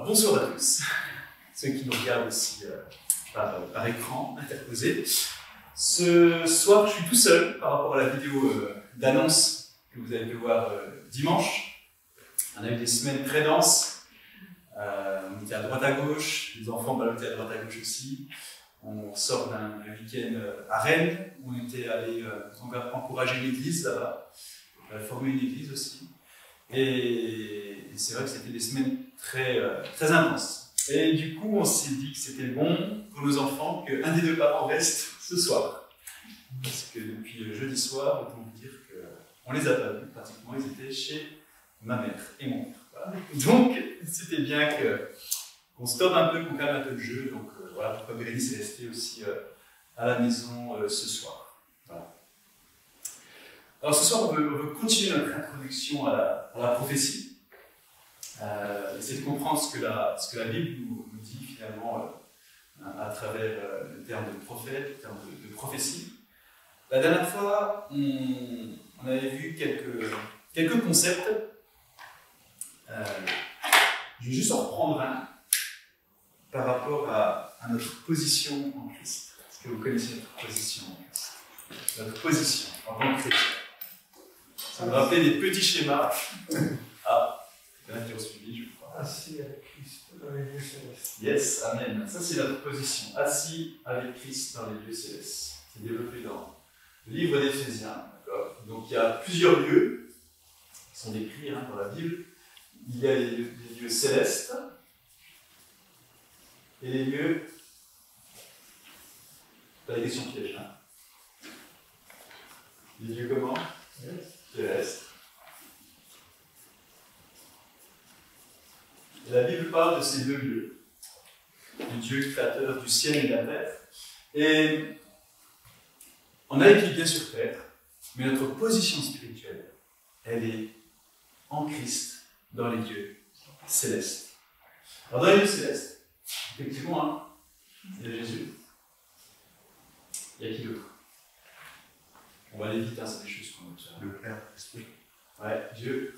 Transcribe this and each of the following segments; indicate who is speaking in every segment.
Speaker 1: bonsoir à tous, ceux qui nous regardent aussi par écran interposé. Ce soir, je suis tout seul par rapport à la vidéo d'annonce que vous avez pu voir dimanche. On a eu des semaines très denses. On était à droite à gauche, les enfants ballottaient à droite à gauche aussi. On sort d'un week-end à Rennes où on était allé encourager l'église là-bas, former une église aussi. Et c'est vrai que c'était des semaines très intenses. Et du coup, on s'est dit que c'était bon pour nos enfants qu'un des deux parents reste ce soir. Parce que depuis jeudi soir, autant vous dire qu'on les a pas vus pratiquement, ils étaient chez ma mère et mon père. Voilà. Donc, c'était bien qu'on stoppe un peu, qu'on calme un peu le jeu. Donc voilà pourquoi Bérénice est restée aussi à la maison ce soir. Voilà. Alors ce soir, on veut continuer notre introduction à la prophétie. Essayer de comprendre ce que la Bible nous dit finalement à travers le terme de prophète, le terme de prophétie. La dernière fois, on avait vu quelques concepts. Je vais juste en reprendre un par rapport à notre position en Christ. Est-ce que vous connaissez notre position en Christ? Notre position en tant que chrétien. Ça me rappelle des petits schémas. Ah, il y en a qui ont suivi, je crois.
Speaker 2: Assis avec Christ dans les lieux célestes.
Speaker 1: Yes, amen. Ça, c'est notre position. Assis avec Christ dans les lieux célestes. C'est développé dans le livre d'Éphésiens. Donc, il y a plusieurs lieux qui sont décrits dans la Bible. Il y a les lieux célestes et les lieux. Pas la question piège, hein. Les lieux comment? Célestes. Et la Bible parle de ces deux lieux, du Dieu créateur du ciel et de la terre. Et on a été bien sur terre, mais notre position spirituelle, elle est en Christ, dans les lieux célestes. Alors dans les lieux célestes, effectivement, il y a Jésus. Il y a qui d'autre? On va aller vite, c'est des choses qu'on a déjà.
Speaker 2: Le Père, l'Esprit.
Speaker 1: Ouais, Dieu.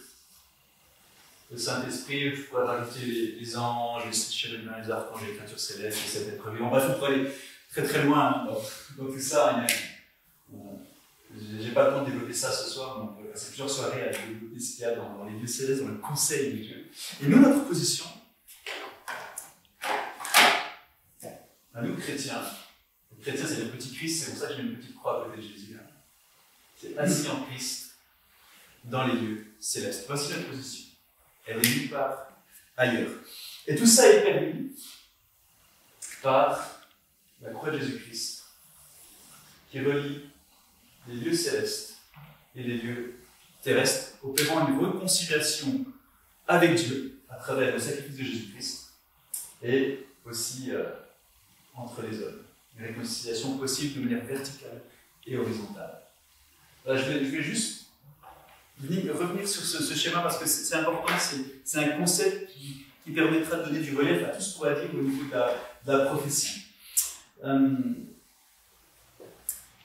Speaker 1: Le Saint-Esprit, je pourrais rajouter les anges, les chérubins, les archanges, les créatures célestes, les sept êtres vivants. Bref, on pourrait aller très loin dans tout ça. J'ai pas le temps de développer ça ce soir, donc on peut passer plusieurs soirées à développer ce qu'il y a dans les lieux célestes, dans le conseil de Dieu. Et nous, notre position, à nous chrétiens, les chrétiens c'est le petit Christ, c'est pour ça que j'ai une petite croix à côté de Jésus. C'est assis en Christ dans les lieux célestes. Voici notre position. Elle est nulle part ailleurs. Et tout ça est permis par la croix de Jésus-Christ qui relie les lieux célestes et les lieux terrestres, opérant une réconciliation avec Dieu à travers le sacrifice de Jésus-Christ et aussi entre les hommes. Une réconciliation possible de manière verticale et horizontale. Je vais juste revenir sur ce schéma parce que c'est important, c'est un concept qui permettra de donner du relief à tout ce qu'on va dire au niveau de la prophétie.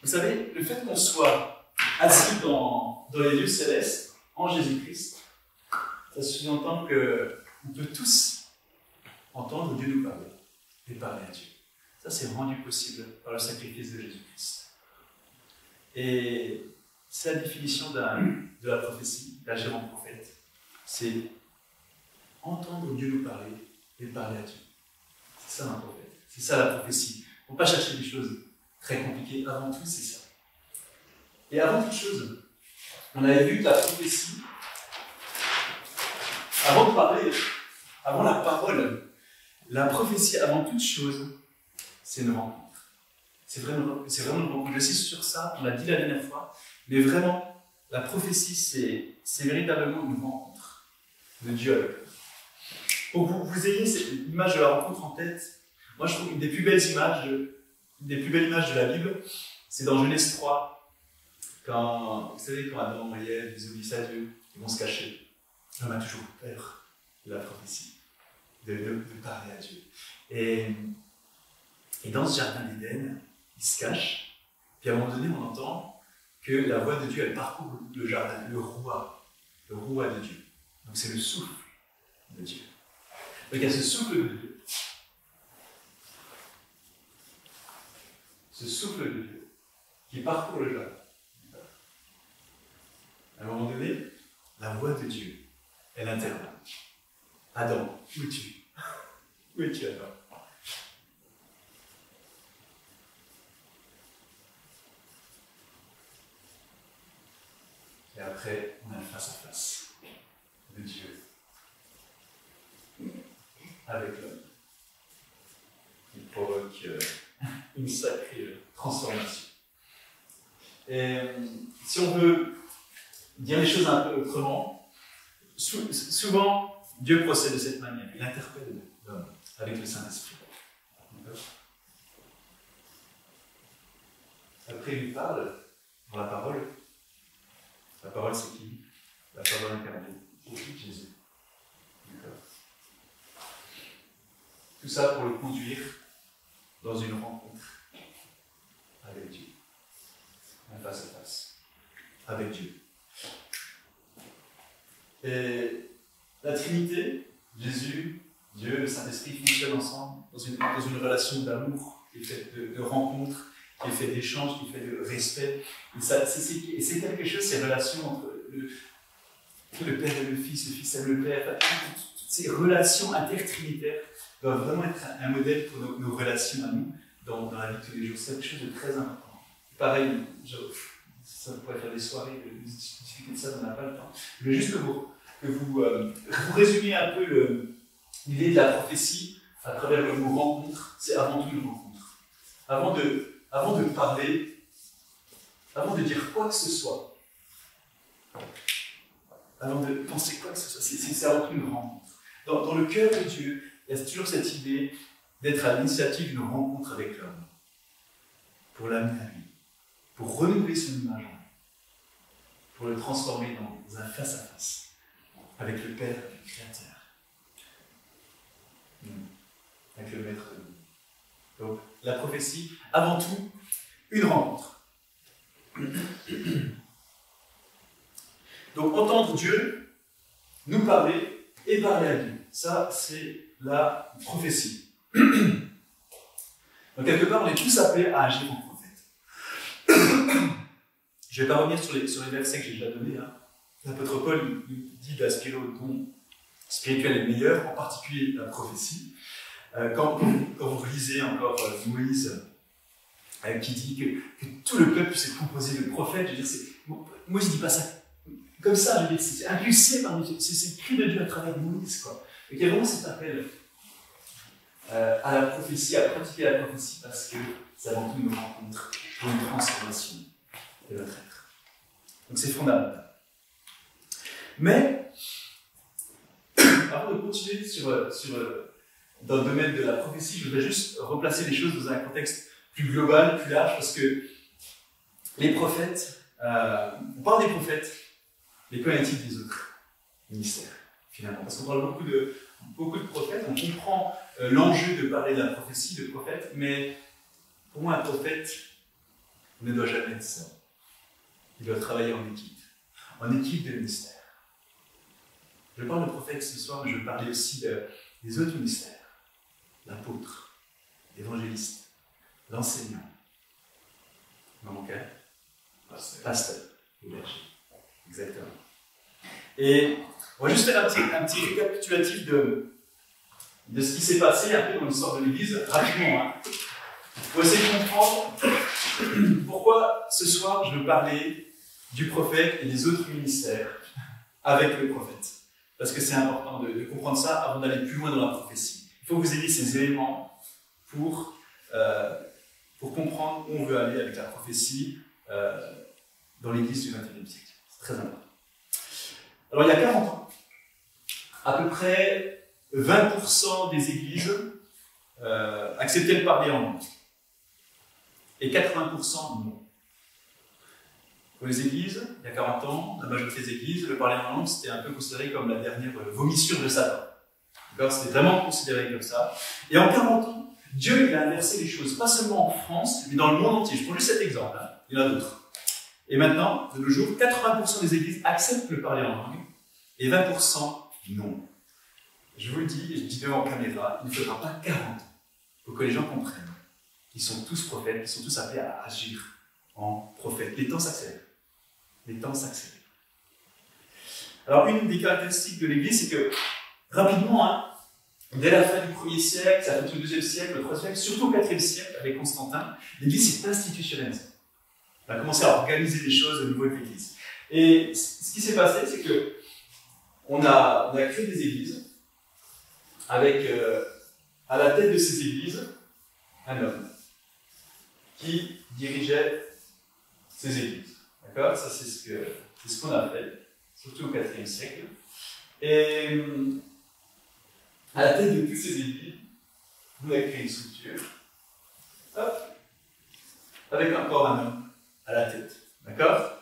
Speaker 1: Vous savez, le fait qu'on soit assis dans les lieux célestes, en Jésus-Christ, ça sous-entend qu'on peut tous entendre Dieu nous parler et parler à Dieu. Ça, c'est rendu possible par le sacrifice de Jésus-Christ. Et c'est la définition de la prophétie, l'agent prophète. C'est entendre Dieu nous parler et parler à Dieu. C'est ça un prophète. C'est ça la prophétie. Il ne faut pas chercher des choses très compliquées. Avant tout, c'est ça. Et avant toute chose, on avait vu que la prophétie, avant de parler, avant la parole, la prophétie, avant toute chose, c'est une rencontre. C'est vraiment une rencontre. J'insiste sur ça, on l'a dit la dernière fois, mais vraiment, la prophétie, c'est véritablement une rencontre de Dieu avec nous. Pour que vous ayez l'image de la rencontre en tête, moi je trouve qu'une des plus belles images de la Bible, c'est dans Genèse 3, vous savez, quand Adam et Ève désobéissent à Dieu, ils vont se cacher. L'homme a toujours peur de la prophétie, de parler à Dieu. Et dans ce jardin d'Éden, il se cache, puis à un moment donné, on entend que la voix de Dieu, elle parcourt le jardin, le roi de Dieu. Donc c'est le souffle de Dieu. Donc il y a ce souffle de Dieu. Ce souffle de Dieu qui parcourt le jardin. À un moment donné, la voix de Dieu, elle intervient. Adam, où es-tu? Où es-tu, Adam? Et après, on a le face-à-face de Dieu avec l'homme. Il provoque une sacrée transformation. Et si on veut dire les choses un peu autrement, souvent, Dieu procède de cette manière. Il interpelle l'homme avec le Saint-Esprit. Après, il lui parle dans la parole. La parole, c'est qui? La parole incarnée, Jésus. D'accord. Tout ça pour le conduire dans une rencontre avec Dieu. Un face-à-face avec Dieu. Et la Trinité, Jésus, Dieu, le Saint-Esprit fonctionnent ensemble dans une relation d'amour qui est faite de rencontres, qui est faite d'échanges, qui est faite de respect. Et c'est quelque chose, ces relations entre le Père et le Fils aime le Père, toutes ces relations intertrinitaires doivent vraiment être un modèle pour nos relations à nous dans la vie de tous les jours. C'est quelque chose de très important. Pareil, ça pourrait faire des soirées de discuter de ça, on n'a pas le temps. Mais juste que vous résumiez un peu l'idée de la prophétie à travers le mot rencontre, c'est avant tout une rencontre. Avant de parler, avant de dire quoi que ce soit, avant de penser quoi que ce soit, c'est avant tout une rencontre. Dans le cœur de Dieu, il y a toujours cette idée d'être à l'initiative d'une rencontre avec l'homme, pour l'amener à lui, pour renouveler son image, pour le transformer dans un face-à-face avec le Père, avec le Créateur, avec le Maître de nous. Donc, la prophétie, avant tout, une rencontre. Donc, entendre Dieu nous parler et parler à lui. Ça, c'est la prophétie. Donc, quelque part, on est tous appelés à agir en prophète. Je ne vais pas revenir sur les versets que j'ai déjà donnés. L'apôtre Paul nous dit d'aspirer au don spirituel et meilleur, en particulier la prophétie. Quand vous lisez encore Moïse, qui dit que tout le peuple puisse être composé de prophètes, je veux dire, Moïse ne dit pas ça comme ça, je veux dire, c'est impulsé par Dieu, c'est le cri de Dieu à travers Moïse, quoi. Et qu'il y a vraiment cet appel à la prophétie, à pratiquer la prophétie, parce que c'est avant tout une rencontre pour une transformation de notre être. Donc c'est fondamental. Mais, avant de continuer dans le domaine de la prophétie, je voudrais juste replacer les choses dans un contexte plus global, plus large, parce que les prophètes, on parle des prophètes, mais qu'en est-il des autres ministères, finalement? Parce qu'on parle beaucoup de prophètes, on comprend l'enjeu de parler de la prophétie, de prophète, mais pour moi, un prophète ne doit jamais être seul. Il doit travailler en équipe de ministère. Je parle de prophète ce soir, mais je veux parler aussi des autres ministères. L'apôtre, l'évangéliste, l'enseignant. Non, ok? Pasteur. Exactement. Et on va juste faire un petit récapitulatif de ce qui s'est passé un peu dans l'histoire de l'Église, rapidement. Pour essayer de comprendre pourquoi ce soir je veux parler du prophète et des autres ministères avec le prophète. Parce que c'est important de comprendre ça avant d'aller plus loin dans la prophétie. Il faut que vous ayez ces éléments pour comprendre où on veut aller avec la prophétie dans l'Église du XXIe siècle. C'est très important. Alors, il y a 40 ans, à peu près 20% des églises acceptaient de parler en langue. Et 80% non. Pour les églises, il y a 40 ans, la majorité des églises, le parler en langue, c'était un peu considéré comme la dernière vomissure de Satan. C'était vraiment considéré comme ça. Et en 40 ans, Dieu il a inversé les choses, pas seulement en France, mais dans le monde entier. Je prends juste cet exemple, il y en a d'autres. Et maintenant, de nos jours, 80% des églises acceptent de parler en langue, et 20% non. je vous le dis, et je dis devant caméra, il ne faudra pas 40 ans pour que les gens comprennent qu'ils sont tous prophètes, qu'ils sont tous appelés à agir en prophètes. Les temps s'accélèrent. Les temps s'accélèrent. Alors, une des caractéristiques de l'Église, c'est que, rapidement, hein, dès la fin du 1er siècle, ça fait tout le 2e siècle, le 3e siècle, surtout au 4e siècle, avec Constantin, l'Église s'est institutionnalisée. On a commencé à organiser les choses au niveau de l'Église. Et ce qui s'est passé, c'est que on a créé des églises avec, à la tête de ces églises, un homme qui dirigeait ces églises. D'accord? Ça, c'est ce qu'on a fait, surtout au 4e siècle. Et à la tête de toutes ces églises, on a créé une structure, hop, avec encore un homme à la tête. D'accord?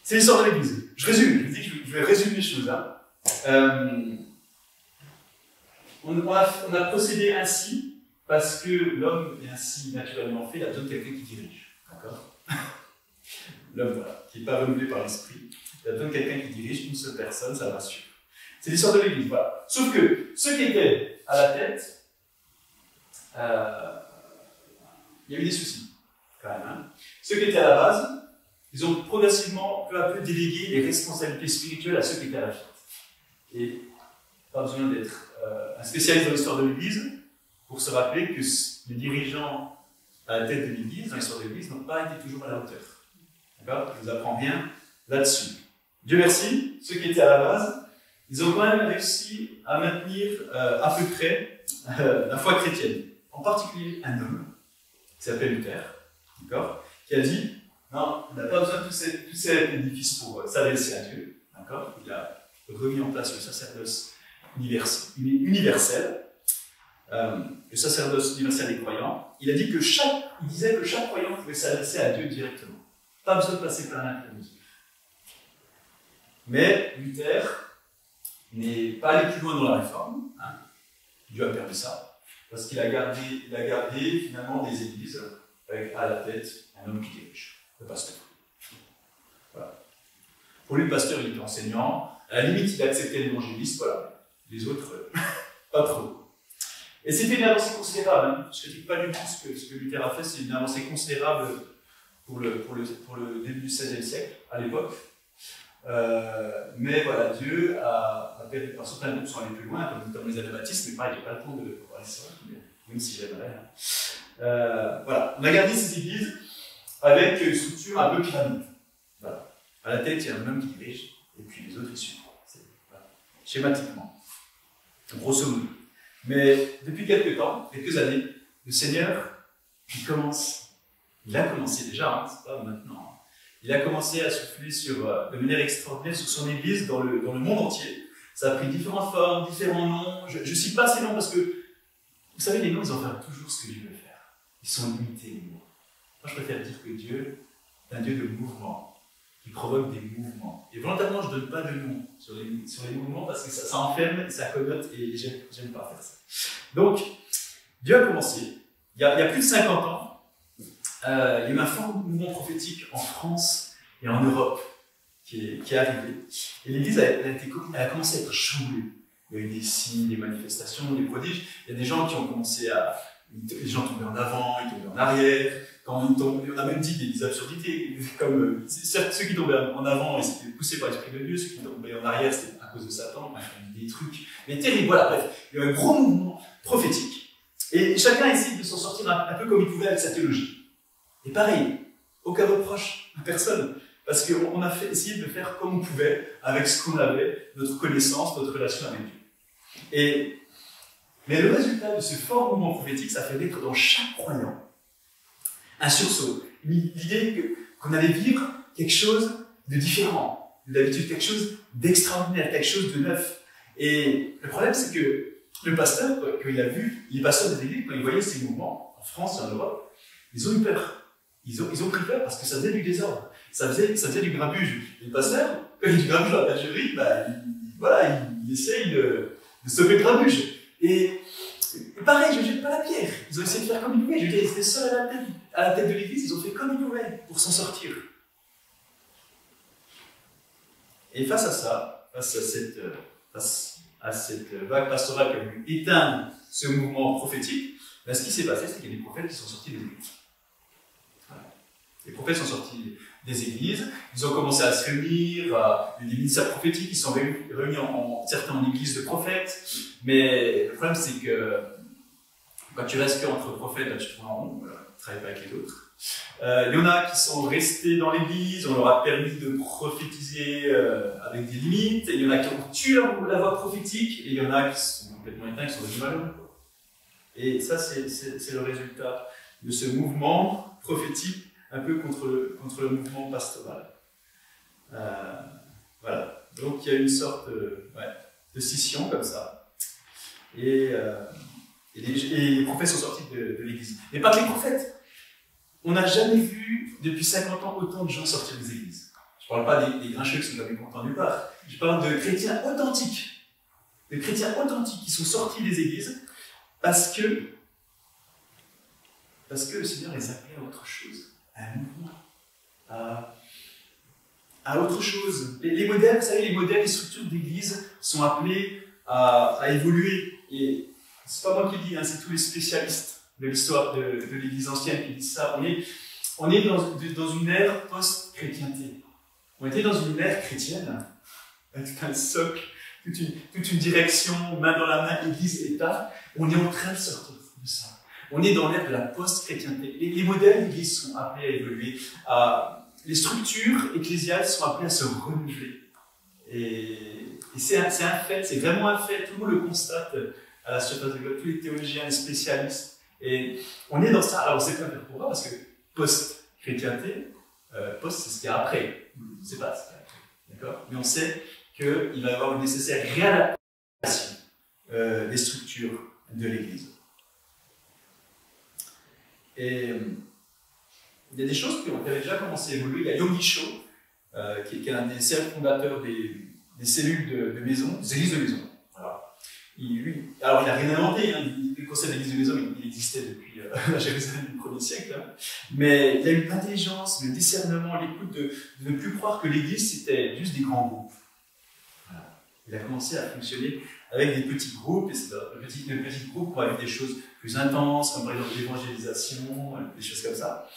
Speaker 1: C'est l'histoire de l'Église. Je résume, je vais résumer les choses. Hein. On a procédé ainsi parce que l'homme est ainsi naturellement fait, il a besoin de quelqu'un qui dirige. D'accord? L'homme, voilà, qui n'est pas renouvelé par l'esprit, il a besoin de quelqu'un qui dirige, une seule personne, ça le rassure. C'est l'histoire de l'Église, voilà. Sauf que ceux qui étaient à la tête, il y a eu des soucis, quand même. Hein. Ceux qui étaient à la base, ils ont progressivement, peu à peu, délégué les responsabilités spirituelles à ceux qui étaient à la tête. Et pas besoin d'être un spécialiste dans l'histoire de l'Église pour se rappeler que les dirigeants à la tête de l'Église, dans l'histoire de l'Église, n'ont pas été toujours à la hauteur. D'accord? Je ne vous apprends rien là-dessus. Dieu merci, ceux qui étaient à la base, ils ont quand même réussi à maintenir à peu près la foi chrétienne. En particulier un homme qui s'appelle Luther, d'accord, qui a dit non, on n'a pas besoin de tout cet édifice pour s'adresser à Dieu. D'accord, il a remis en place le sacerdoce universel, le sacerdoce universel des croyants. Il a dit que il disait que chaque croyant pouvait s'adresser à Dieu directement. Pas besoin de passer par un intermédiaire. Mais Luther n'est pas allé plus loin dans la réforme. Hein. Dieu a permis ça. Parce qu'il a gardé finalement des églises avec à la tête un homme qui dirige, le pasteur. Voilà. Pour lui, le pasteur, il était enseignant. À la limite, il acceptait l'évangéliste. Voilà. Les autres, pas trop. Et c'était une avancée considérable. Hein. Je ne critique pas du tout ce que Luther a fait. C'est une avancée considérable pour le début du XVIe siècle, à l'époque. Mais voilà, Dieu a permis, par certains groupes sont allés plus loin, comme notamment les anabaptistes, mais pareil, j'ai pas le temps de parler de ça, même si j'aimerais. Voilà, on a gardé ces églises avec une structure un peu pyramide. Voilà. À la tête, il y a un homme qui dirige, et puis les autres, ils suivent. Voilà. Schématiquement, grosso modo. Mais depuis quelques années, le Seigneur, il a commencé déjà, hein, c'est pas maintenant. Il a commencé à souffler de manière extraordinaire sur son Église dans le monde entier. Ça a pris différentes formes, différents noms. Je ne cite pas ces noms parce que, vous savez, les noms, ils enferment toujours ce que Dieu veut faire. Ils sont limités, les mots. Moi, je préfère dire que Dieu est un Dieu de mouvement, qui provoque des mouvements. Et volontairement, je ne donne pas de nom sur les mouvements parce que ça enferme et ça connote et j'aime pas faire ça. Donc, Dieu a commencé, il y a plus de 50 ans, il y a eu un fort mouvement prophétique en France et en Europe qui est arrivé. Et l'Église a commencé à être chamboulée. Il y a eu des signes, des manifestations, des prodiges. Il y a des gens qui ont commencé les gens tombaient en avant, ils tombaient en arrière. Quand on a même dit des absurdités, comme certes, ceux qui tombaient en avant, ils étaient poussés par l'Esprit de Dieu, ceux qui tombaient en arrière, c'était à cause de Satan, des trucs. Mais terrible, voilà, bref. Il y a eu un gros mouvement prophétique. Et chacun essaie de s'en sortir un peu comme il pouvait avec sa théologie. Et pareil, aucun reproche à personne, parce qu'on a essayé de faire comme on pouvait, avec ce qu'on avait, notre connaissance, notre relation avec Dieu. Mais le résultat de ce fort mouvement prophétique, ça fait naître dans chaque croyant un sursaut, l'idée qu'on allait vivre quelque chose de différent, d'habitude quelque chose d'extraordinaire, quelque chose de neuf. Et le problème, c'est que le pasteur, quand il a vu, les pasteurs des églises, quand ils voyaient ces mouvements, en France et en Europe, ils ont eu peur. Ils ont pris peur parce que ça faisait du désordre, ça faisait du grabuge. Et le pasteur, quand il y a du grabuge dans la bergerie, il essaye de stopper le grabuge. Et pareil, je ne jette pas la pierre. Ils ont essayé de faire comme ils pouvaient. Je veux dire, ils étaient seuls à la tête de l'église, ils ont fait comme ils pouvaient pour s'en sortir. Et face à ça, face à cette vague pastorale qui a voulu éteindre ce mouvement prophétique, ben, ce qui s'est passé, c'est qu'il y a des prophètes qui sont sortis des églises. Voilà. Les prophètes sont sortis des églises, ils ont commencé à se réunir, des ministères prophétiques, ils sont réunis certains en église de prophètes, mais le problème c'est que quand tu restes qu'entre prophètes, là, tu tournes en rond, tu ne travailles pas avec les autres. Il y en a qui sont restés dans l'église, on leur a permis de prophétiser avec des limites, et il y en a qui ont tué la voix prophétique, et il y en a qui sont complètement éteints, qui sont devenus malheureux. Et ça, c'est le résultat de ce mouvement prophétique, un peu contre le mouvement pastoral. Voilà. Donc il y a une sorte de scission comme ça. Et les prophètes sont sortis de l'église. Mais pas que les prophètes. On n'a jamais vu, depuis 50 ans, autant de gens sortir des églises. Je ne parle pas des grincheux qui sont jamais contents nulle part. Je parle de chrétiens authentiques. De chrétiens authentiques qui sont sortis des églises parce que le Seigneur les appelait à autre chose, à un mouvement, à autre chose. Les modèles, vous savez, les structures d'église sont appelés à évoluer. Et c'est pas moi qui le dis, hein, c'est tous les spécialistes de l'histoire de l'église ancienne qui disent ça. On est dans une ère post-chrétienté. On était dans une ère chrétienne, avec un socle, toute une direction, main dans la main, église-état. On est en train de sortir de ça. On est dans l'ère de la post-chrétienté. Les modèles d'église sont appelés à évoluer. Les structures ecclésiales sont appelées à se renouveler. Et c'est un fait, c'est vraiment un fait. Tout le monde le constate à la surface de globe, tous les théologiens, les spécialistes. Et on est dans ça. Alors on ne sait pas dire pourquoi, parce que post-chrétienté, post c'est ce qu'il y a après. On ne sait pas ce qu'il y a après. D'accord ? Mais on sait qu'il va y avoir une nécessaire réadaptation des structures de l'Église. Et il y a des choses qui avaient déjà commencé à évoluer. Il y a Yonggi Cho, qui est un des fondateurs des cellules de maison, des églises de maison. Voilà. Alors il n'a rien inventé, hein. Le concept d'église de maison, il existait depuis la Jérusalem du 1er siècle. Hein. Mais il y a eu l'intelligence, le discernement, l'écoute de ne plus croire que l'église c'était juste des grands groupes. Voilà. Il a commencé à fonctionner avec des petits groupes, et c'est le petit groupe pour avoir des choses plus intenses, comme par exemple l'évangélisation, des choses comme ça.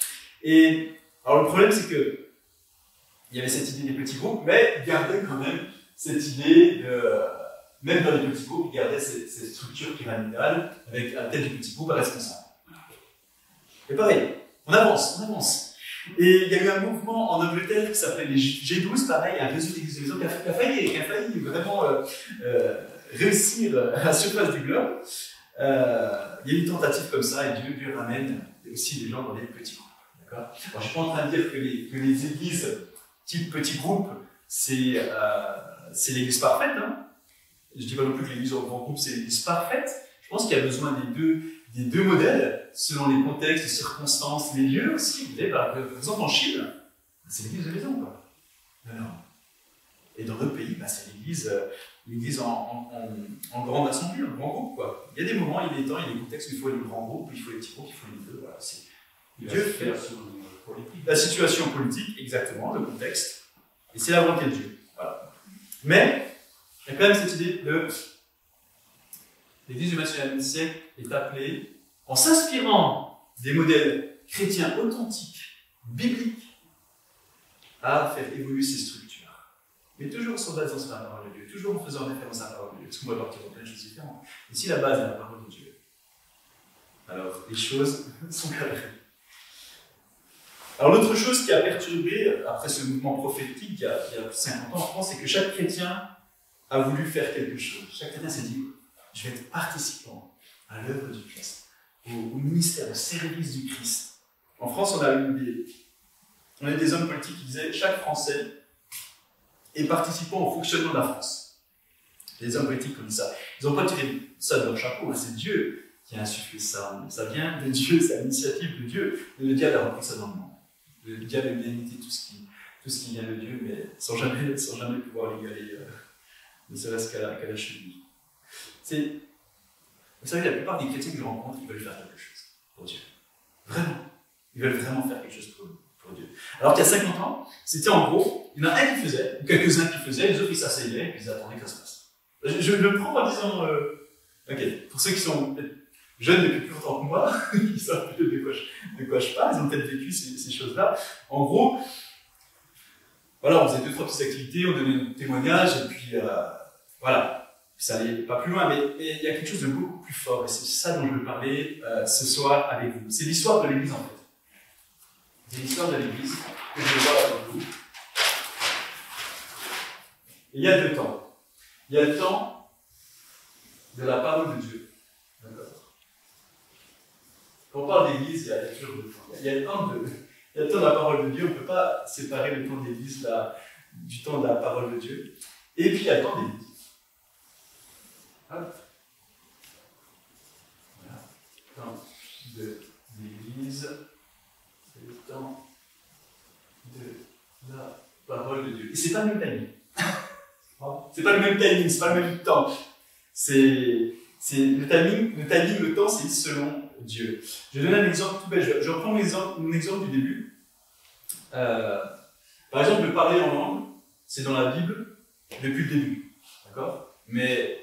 Speaker 1: Et alors le problème c'est que il y avait cette idée des petits groupes, mais il gardait quand même cette idée même dans les petits groupes, il gardait cette structure pyramidale avec à la tête du petit groupe un responsable. Et pareil, on avance. Et il y a eu un mouvement en Angleterre qui s'appelait les G12, pareil, un réseau d'églises de maison qui a failli vraiment réussir à la surface du globe. Il y a eu une tentative comme ça, et Dieu ramène aussi des gens dans des petits groupes. Alors, je ne suis pas en train de dire que les églises type petit groupe, c'est l'église parfaite. Hein. Je ne dis pas non plus que l'église en grand groupe, c'est l'église parfaite. Je pense qu'il y a besoin des deux modèles, selon les contextes, les circonstances, les lieux aussi. Vous voyez, par exemple, en Chine, c'est l'église de maison, quoi. Non. Et dans d'autres pays, c'est l'église en grande assemblée, en grand groupe, quoi. Il y a des moments, il y a des temps, il y a des contextes où il faut les grands groupes, il faut les petits groupes, il faut les deux. Voilà, Dieu fait la situation politique, exactement, le contexte. Et c'est la volonté de Dieu. Voilà. Mais, il y a quand même cette idée de l'Église du XXIe siècle est appelée, en s'inspirant des modèles chrétiens authentiques, bibliques, à faire évoluer ces structures. Mais toujours en basant sur la parole de Dieu, toujours en faisant référence à la parole de Dieu, parce qu'on va partir dans plein de choses différentes. Et si la base est la parole de Dieu, alors les choses sont carrées. Alors l'autre chose qui a perturbé, après ce mouvement prophétique, il y a 50 ans en France, c'est que chaque chrétien a voulu faire quelque chose. Chaque chrétien s'est dit, je vais être participant à l'œuvre du Christ, au ministère, au service du Christ. En France, on a eu des hommes politiques qui disaient, chaque Français est participant au fonctionnement de la France. Les hommes politiques ont dit ça. Ils n'ont pas tiré ça de leur chapeau, hein. C'est Dieu qui a insufflé ça. Ça vient de Dieu, c'est l'initiative de Dieu. Et le diable a repris ça dans le monde. Le diable aime bien imiter tout ce qui vient de Dieu, mais sans jamais pouvoir l'égaler, ne serait-ce qu'à la cheville. Vous savez, la plupart des chrétiens que je rencontre, ils veulent faire quelque chose pour Dieu. Vraiment. Ils veulent vraiment faire quelque chose pour Dieu. Alors qu'il y a 50 ans, c'était en gros, il y en a un qui faisait, ou quelques-uns qui faisaient, les autres ils s'asseyaient, et puis ils attendaient que ça se passe. Je le prends en disant... ok, pour ceux qui sont peut-être jeunes depuis plus longtemps que moi, qui savent peut-être de quoi je parle, ils ont peut-être vécu ces choses-là. En gros, voilà, on faisait 2-3 petites activités, on donnait notre témoignage, et puis voilà. Ça n'allait pas plus loin, mais il y a quelque chose de beaucoup plus fort, et c'est ça dont je veux parler ce soir avec vous. C'est l'histoire de l'Église, en fait. C'est l'histoire de l'Église que je vais voir avec vous. Et il y a 2 temps. Il y a le temps de la parole de Dieu. D'accord. Quand on parle d'Église, il y a toujours 2 temps. Il y a le temps de la parole de Dieu, on ne peut pas séparer le temps de l'Église du temps de la parole de Dieu. Et puis il y a le temps d'Église. Hop. Voilà. Temps de l'Église, c'est le temps de la parole de Dieu. Et c'est pas le même timing. C'est pas le même timing, c'est pas le même temps. C'est le timing, le temps, c'est selon Dieu. Je vais donner un exemple tout bête. Je reprends mon exemple du début. Par exemple, le parler en langue, c'est dans la Bible depuis le début. D'accord? Mais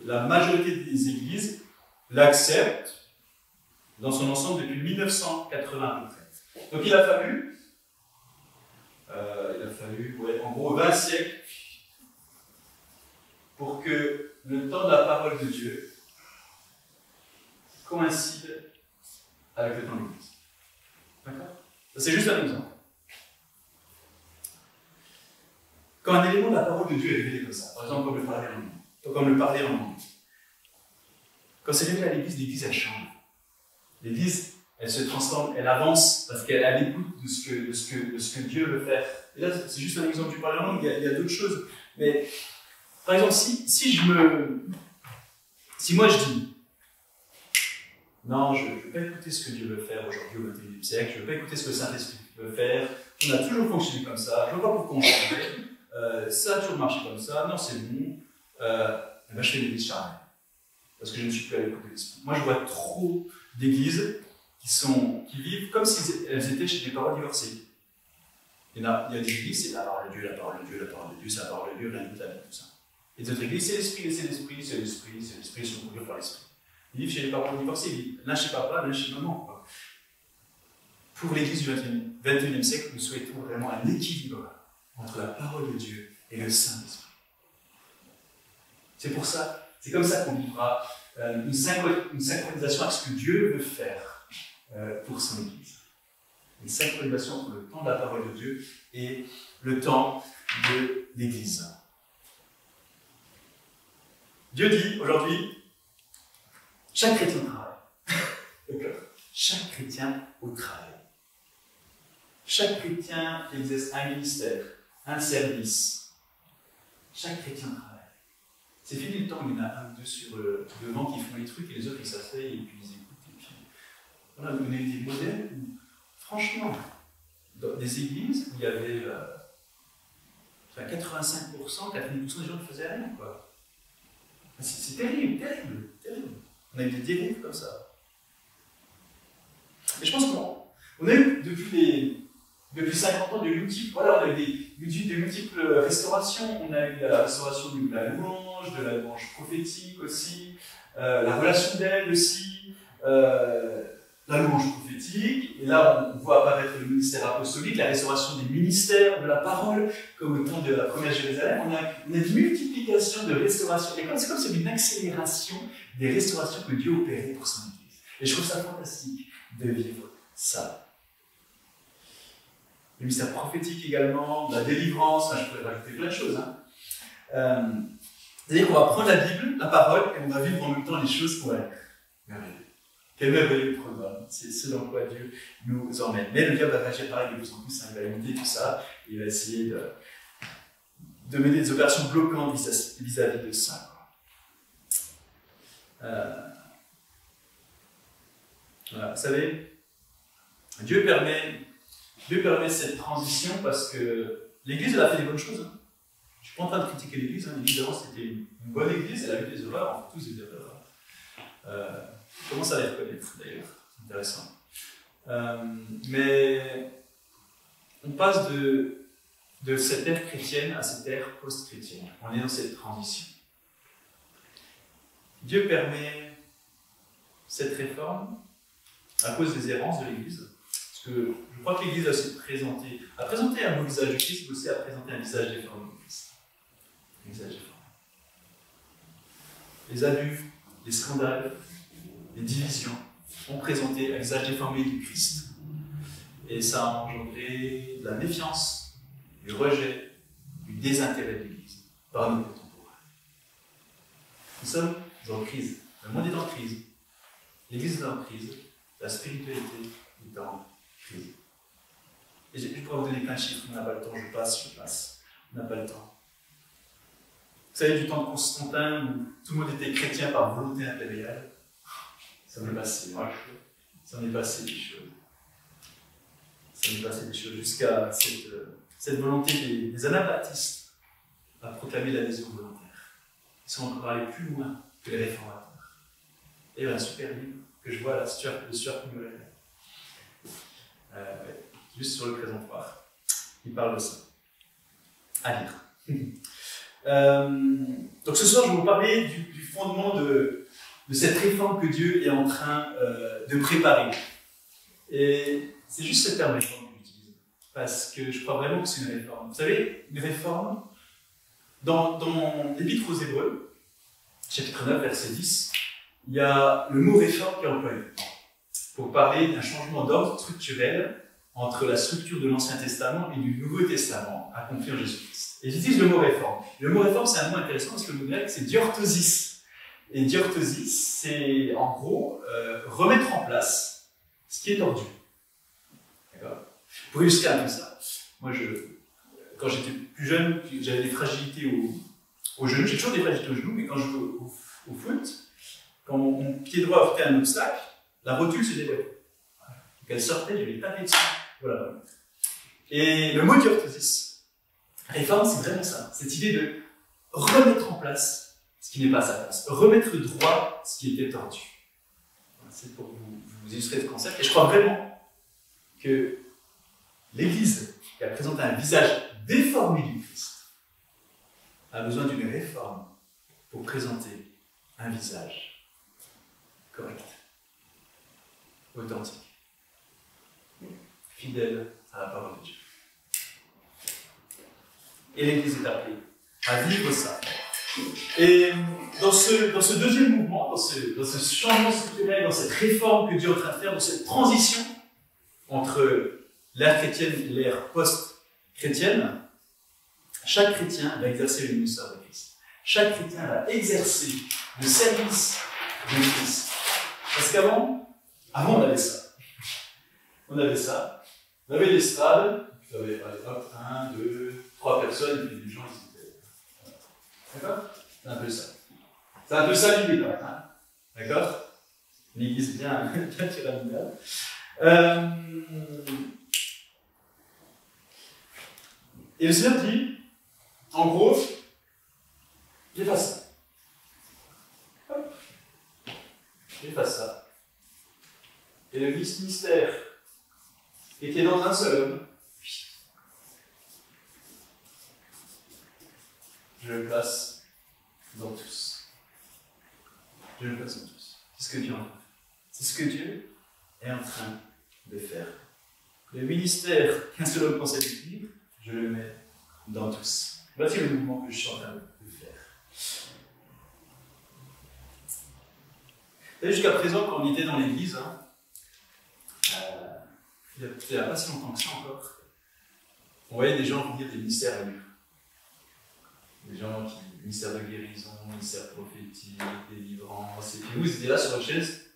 Speaker 1: la majorité des églises l'acceptent dans son ensemble depuis 1980 à peu près. Donc il a fallu ouais, en gros 20 siècles pour que le temps de la parole de Dieu coïncide avec le temps de l'Église. D'accord? C'est juste un exemple. Quand un élément de la parole de Dieu est révélé comme ça, par exemple comme le parler en langue, quand c'est révélé à l'Église elle change. L'Église, elle se transforme, elle avance parce qu'elle a l'écoute de ce que Dieu veut faire. Et là, c'est juste un exemple du parler en langue, il y a d'autres choses. Mais, par exemple, si moi je dis, non, je ne veux pas écouter ce que Dieu veut faire aujourd'hui au XXIe siècle, je ne veux pas écouter ce que le Saint-Esprit veut faire, on a toujours fonctionné comme ça, je ne vois pas pourquoi on changerait, ça a toujours marché comme ça, non, c'est bon, je fais une église charnelle. Parce que je ne suis plus à l'écoute de l'esprit. Moi, je vois trop d'églises qui vivent comme si elles étaient chez des parents divorcés. Il y a des églises, c'est la parole de Dieu, la parole de Dieu, la parole de Dieu, c'est la parole de Dieu, rien d'autre avec tout ça. Et d'autres églises, c'est l'esprit, c'est l'esprit, c'est l'esprit, c'est l'esprit, ils sont conduits par l'esprit. Ils vivent chez les parents divorcés, ils vivent l'un chez papa, l'un chez maman. Quoi. Pour l'église du XXIe siècle, nous souhaitons vraiment un équilibre entre la parole de Dieu et le Saint-Esprit. C'est pour ça, c'est comme ça qu'on vivra une synchronisation avec ce que Dieu veut faire pour son Église. Une synchronisation entre le temps de la parole de Dieu et le temps de l'Église. Dieu dit aujourd'hui, chaque chrétien au travail. D'accord? Chaque chrétien au travail. Chaque chrétien exerce un ministère, un service. Chaque chrétien au travail. C'est fini le temps où il y en a un ou deux sur devant qui font les trucs et les autres ils s'asseyent et puis ils écoutent. Et puis... Voilà, on a eu des modèles où, franchement, dans des églises où il y avait 85%, 90% des gens ne faisaient rien. Quoi. C'est terrible, terrible, terrible. On a eu des dérives comme ça. Et je pense qu'on a eu depuis 50 ans de multiples, voilà, on a eu de multiples restaurations. On a eu la restauration de la louange prophétique aussi, la relation d'aide aussi, la louange prophétique. Et là, on voit apparaître le ministère apostolique, la restauration des ministères de la parole, comme au temps de la première Jérusalem. On a une multiplication de restaurations. Et c'est comme si une accélération des restaurations que Dieu opérait pour son Église. Et je trouve ça fantastique de vivre ça. Le ministère prophétique également, la délivrance, je pourrais rajouter plein de choses. C'est-à-dire qu'on va prendre la Bible, la parole, et on va vivre en même temps les choses qu'on va être. Merveilleux. Quel merveilleux programme. C'est ce dans quoi Dieu nous emmène. Mais le diable va réagir pareil de plus en plus, il va imiter tout ça, il va essayer de mener des opérations bloquantes vis-à-vis de ça. Voilà. Vous savez, Dieu permet cette transition parce que l'Église, elle a fait des bonnes choses. Je ne suis pas en train de critiquer l'Église. L'Église d'avant, c'était une bonne Église, elle a eu des erreurs, on fait tous des erreurs. On commence à les reconnaître d'ailleurs, c'est intéressant. Mais on passe de de cette ère chrétienne à cette ère post-chrétienne. On est dans cette transition. Dieu permet cette réforme à cause des errances de l'Église. Parce que je crois que l'Église a présenté un beau visage de Christ, mais aussi a présenté un visage déformé de Christ. Un visage déformé. Les abus, les scandales, les divisions ont présenté un visage déformé du Christ. Et ça a engendré de la méfiance, du rejet, du désintérêt de l'Église par nos contemporains. Nous sommes en crise. Le monde est en crise. L'Église est en crise. La spiritualité est en crise. Et je pourrais vous donner plein de chiffres, on n'a pas le temps, je passe. On n'a pas le temps. Vous savez, du temps de Constantin, où tout le monde était chrétien par volonté impériale, ça m'est passé. Ça m'est passé des choses. Ça m'est passé des choses jusqu'à cette volonté des anabaptistes à proclamer l'adhésion volontaire. Ils sont encore allés plus loin que les réformateurs. Et il y a un super livre que je vois là, le Stuart Murray. Juste sur le présentoir. Il parle de ça. À lire. Donc ce soir, je vais vous parler du fondement de cette réforme que Dieu est en train de préparer. Et c'est juste ce terme réforme que j'utilise. Parce que je crois vraiment que c'est une réforme. Vous savez, une réforme, dans l'Épître aux Hébreux, chapitre 9, verset 10, il y a le mot réforme qui est employé pour parler d'un changement d'ordre structurel entre la structure de l'Ancien Testament et du Nouveau Testament accompli en Jésus-Christ. Et j'utilise le mot réforme. Le mot réforme, c'est un mot intéressant parce que le mot grec, c'est diorthosis. Et diorthosis, c'est en gros remettre en place ce qui est tordu. D'accord ? Pour illustrer un peu ça, moi, quand j'étais plus jeune, j'avais des fragilités au genou. J'ai toujours des fragilités au genou, mais quand je joue au foot, quand mon pied droit heurtait un obstacle, la rotule se dévoilait. Donc elle sortait, je l'ai tapé dessus. Voilà. Et le mot diorthosis, réforme, c'est vraiment ça. Cette idée de remettre en place ce qui n'est pas à sa place. Remettre droit ce qui était tordu. C'est pour vous illustrer ce concept. Et je crois vraiment que l'Église, qui a présenté un visage déformé du Christ, a besoin d'une réforme pour présenter un visage correct, authentique, fidèle à la parole de Dieu. Et l'Église est appelée à vivre ça. Et dans ce deuxième mouvement, dans ce changement structurel, dans cette réforme que Dieu est en train de faire, dans cette transition entre l'ère chrétienne et l'ère post-chrétienne, chaque chrétien va exercer le ministère de Christ. Chaque chrétien va exercer le service de Christ. Parce qu'avant, on avait ça. On avait l'estrade, vous avez hop, 1, 2, 3 personnes, et puis les gens, ils étaient. D'accord ? C'est un peu ça. C'est un peu ça l'idée, quand même. Hein. D'accord ? Une église bien pyramidale. Et le Seigneur dit, en gros, j'efface ça. Hop. J'efface ça. Et le ministère était dans un seul homme. Je le place dans tous. Je le place dans tous. C'est ce que Dieu en fait. C'est ce que Dieu est en train de faire. Le ministère qu'un seul homme pensait vivre, je le mets dans tous. Voici le mouvement que je suis en train de faire. Et jusqu'à présent, quand on était dans l'église, il n'y a pas si longtemps que ça encore, on voyait des gens venir des ministères à lire. Des gens qui, ministère de guérison, ministère prophétique, délivrance, et puis vous étiez là sur votre chaise,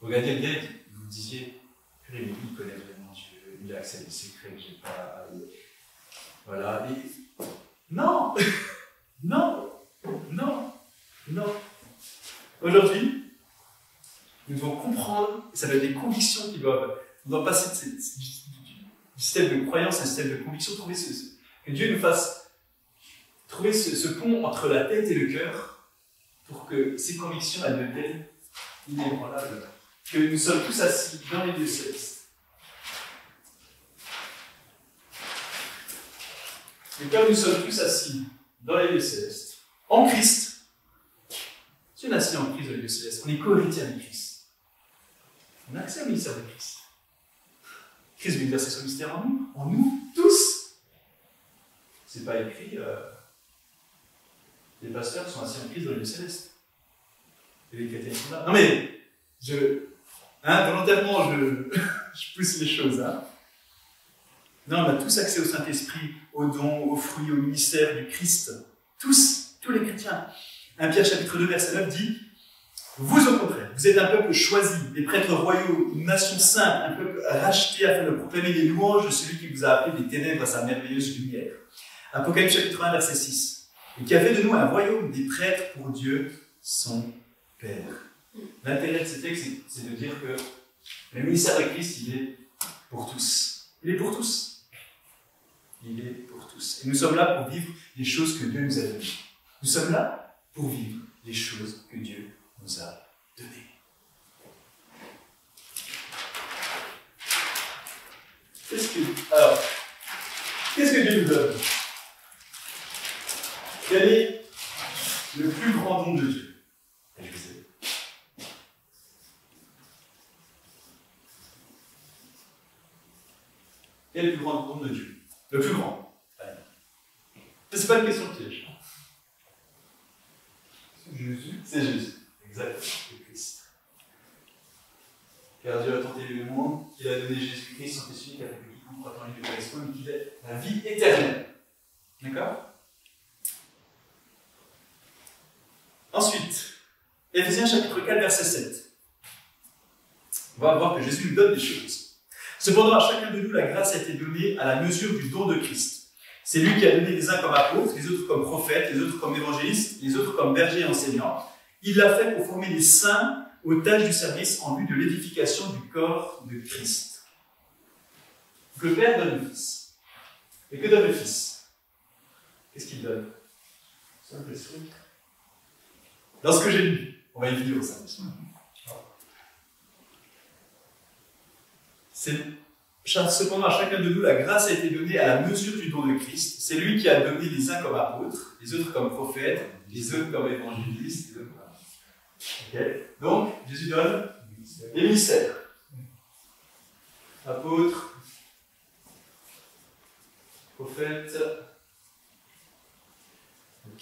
Speaker 1: vous regardiez le gars et vous disiez, purée, mais il connaît vraiment Dieu, il a accès à des secrets que j'ai pas. Voilà, et non, non, non, non. Aujourd'hui, nous devons comprendre, et ça va être des convictions qui doivent, on doit passer du système de croyance à un système de conviction, trouver que Dieu nous fasse trouver ce pont entre la tête et le cœur pour que ces convictions elles deviennent inébranlables, que nous sommes tous assis dans les deux sexes. Et comme nous sommes tous assis dans les lieux célestes, en Christ, si on est assis en Christ dans les lieux célestes, on est co-héritier avec Christ. On a accès au ministère de Christ. Christ veut exercer son mystère en nous tous. C'est pas écrit, les pasteurs sont assis en Christ dans les lieux célestes. Et les chrétiens sont là. Non mais, volontairement, je pousse les choses. Hein. Non, on a tous accès au Saint-Esprit, aux dons, aux fruits, au ministère du Christ. Tous les chrétiens. 1 Pierre chapitre 2, verset 9 dit « Vous au contraire, vous êtes un peuple choisi, des prêtres royaux, une nation sainte, un peuple racheté afin de proclamer les louanges de celui qui vous a appelé des ténèbres à sa merveilleuse lumière. » Apocalypse chapitre 1, verset 6. « Et qui a fait de nous un royaume des prêtres pour Dieu, son Père. » L'intérêt de ce texte, c'est de dire que le ministère de Christ, il est pour tous. Il est pour tous. Il est pour tous. Et nous sommes là pour vivre les choses que Dieu nous a données. Nous sommes là pour vivre les choses que Dieu nous a données. Qu'est-ce que Dieu nous donne? Quel est le plus grand don de Dieu? Je vous ai. Quel est le plus grand don de Dieu? Le plus grand. C'est pas une question piège.
Speaker 2: C'est Jésus.
Speaker 1: C'est Jésus. Exactement. C'est Christ. Car Dieu a tant aimé le monde qu'il a donné Jésus-Christ, son Fils unique, avec qui quiconque croit en lui ne périsse point, mais qu'il ait la vie éternelle. D'accord? Ensuite, Éphésiens chapitre 4, verset 7. On va voir que Jésus nous donne des choses. Cependant, à chacun de nous, la grâce a été donnée à la mesure du don de Christ. C'est lui qui a donné les uns comme apôtres, les autres comme prophètes, les autres comme évangélistes, les autres comme bergers et enseignants. Il l'a fait pour former les saints aux tâches du service en vue de l'édification du corps de Christ. Donc le Père donne le Fils. Et que donne le Fils? Qu'est-ce qu'il donne?
Speaker 2: Saint-Esprit.
Speaker 1: Dans ce que j'ai lu, on va y venir au Saint-Esprit. Cependant, à chacun de nous, la grâce a été donnée à la mesure du don de Christ. C'est lui qui a donné les uns comme apôtres, les autres comme prophètes, les autres comme évangélistes. Okay. Donc, Jésus donne les ministères. Apôtres, prophètes,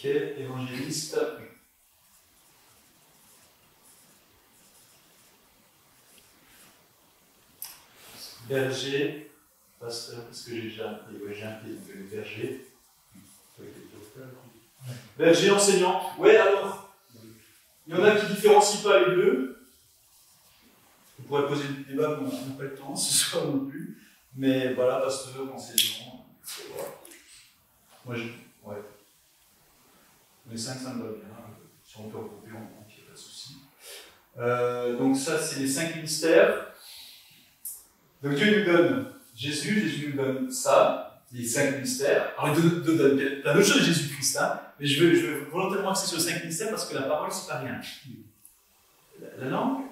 Speaker 1: évangélistes. Berger, pasteur, parce que j'ai déjà un pied, donc le berger. Berger, enseignant. Ouais, alors, il y en a qui ne différencient pas les deux. On pourrait poser des débats, mais on n'a pas le temps ce soir non plus. Mais voilà, pasteur, enseignant. Voilà. Moi, ouais. Les 5, ça me va bien. Si on peut regrouper, il n'y a pas de souci. Donc, ça, c'est les 5 ministères. Donc Dieu nous donne Jésus nous donne ça, les 5 ministères. Alors il nous donne plein d'autres choses, Jésus-Christ, hein, mais je veux volontairement axer sur les 5 ministères parce que la parole, c'est pas rien. La langue,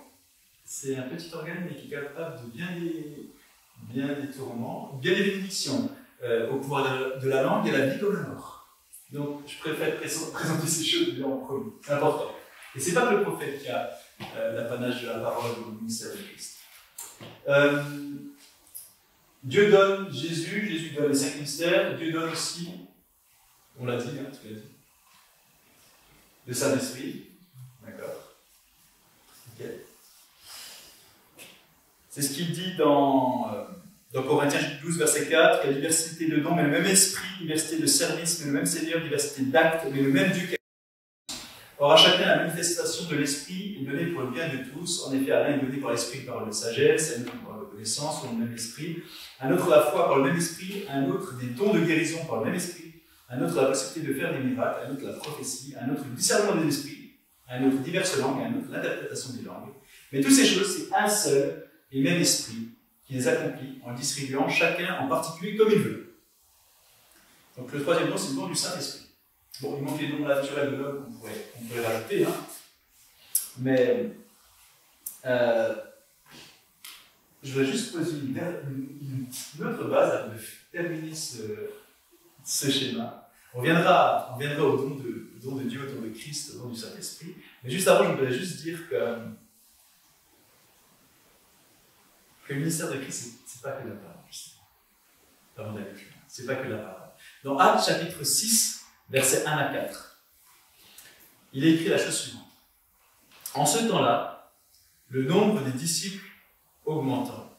Speaker 1: c'est un petit organe mais qui est capable de bien des tourments, bien des bénédictions. Au pouvoir de la langue, il y a la vie comme la mort. Donc je préfère présenter ces choses bien en premier. C'est important. Et c'est pas que le prophète qui a l'apanage de la parole au ministère de Christ. Dieu donne Jésus donne les 5 mystères, Dieu donne aussi, on l'a dit, hein, tu l'as dit, le Saint-Esprit, d'accord. Okay. C'est ce qu'il dit dans Corinthiens 12, verset 4, il y a diversité de dons, mais le même esprit, diversité de service, mais le même Seigneur, diversité d'actes, mais le même Dieu qui a. Or, à chacun, la manifestation de l'Esprit est donnée pour le bien de tous. En effet, à l'un est donné par l'Esprit par de sagesse, à un autre par la connaissance, par le même Esprit, à un autre la foi par le même Esprit, à un autre des dons de guérison par le même Esprit, à un autre la possibilité de faire des miracles, à un autre la prophétie, à un autre le discernement des esprits, à un autre diverses langues, à un autre l'interprétation des langues. Mais toutes ces choses, c'est un seul et même Esprit qui les accomplit en distribuant chacun en particulier comme il veut. Donc le troisième don, c'est le don du Saint-Esprit. Bon, il manque les dons naturels de l'homme qu'on pourrait rajouter, hein. Mais je vais juste poser une autre base avant de terminer ce schéma. On viendra au don de Dieu, au don de Christ, au don du Saint-Esprit. Mais juste avant, je voudrais juste dire que le ministère de Christ, c'est pas que la parole, justement. Avant d'aller plus loin, c'est pas que la parole. Dans Actes chapitre 6, versets 1 à 4, il est écrit la chose suivante. En ce temps-là, le nombre des disciples augmentant,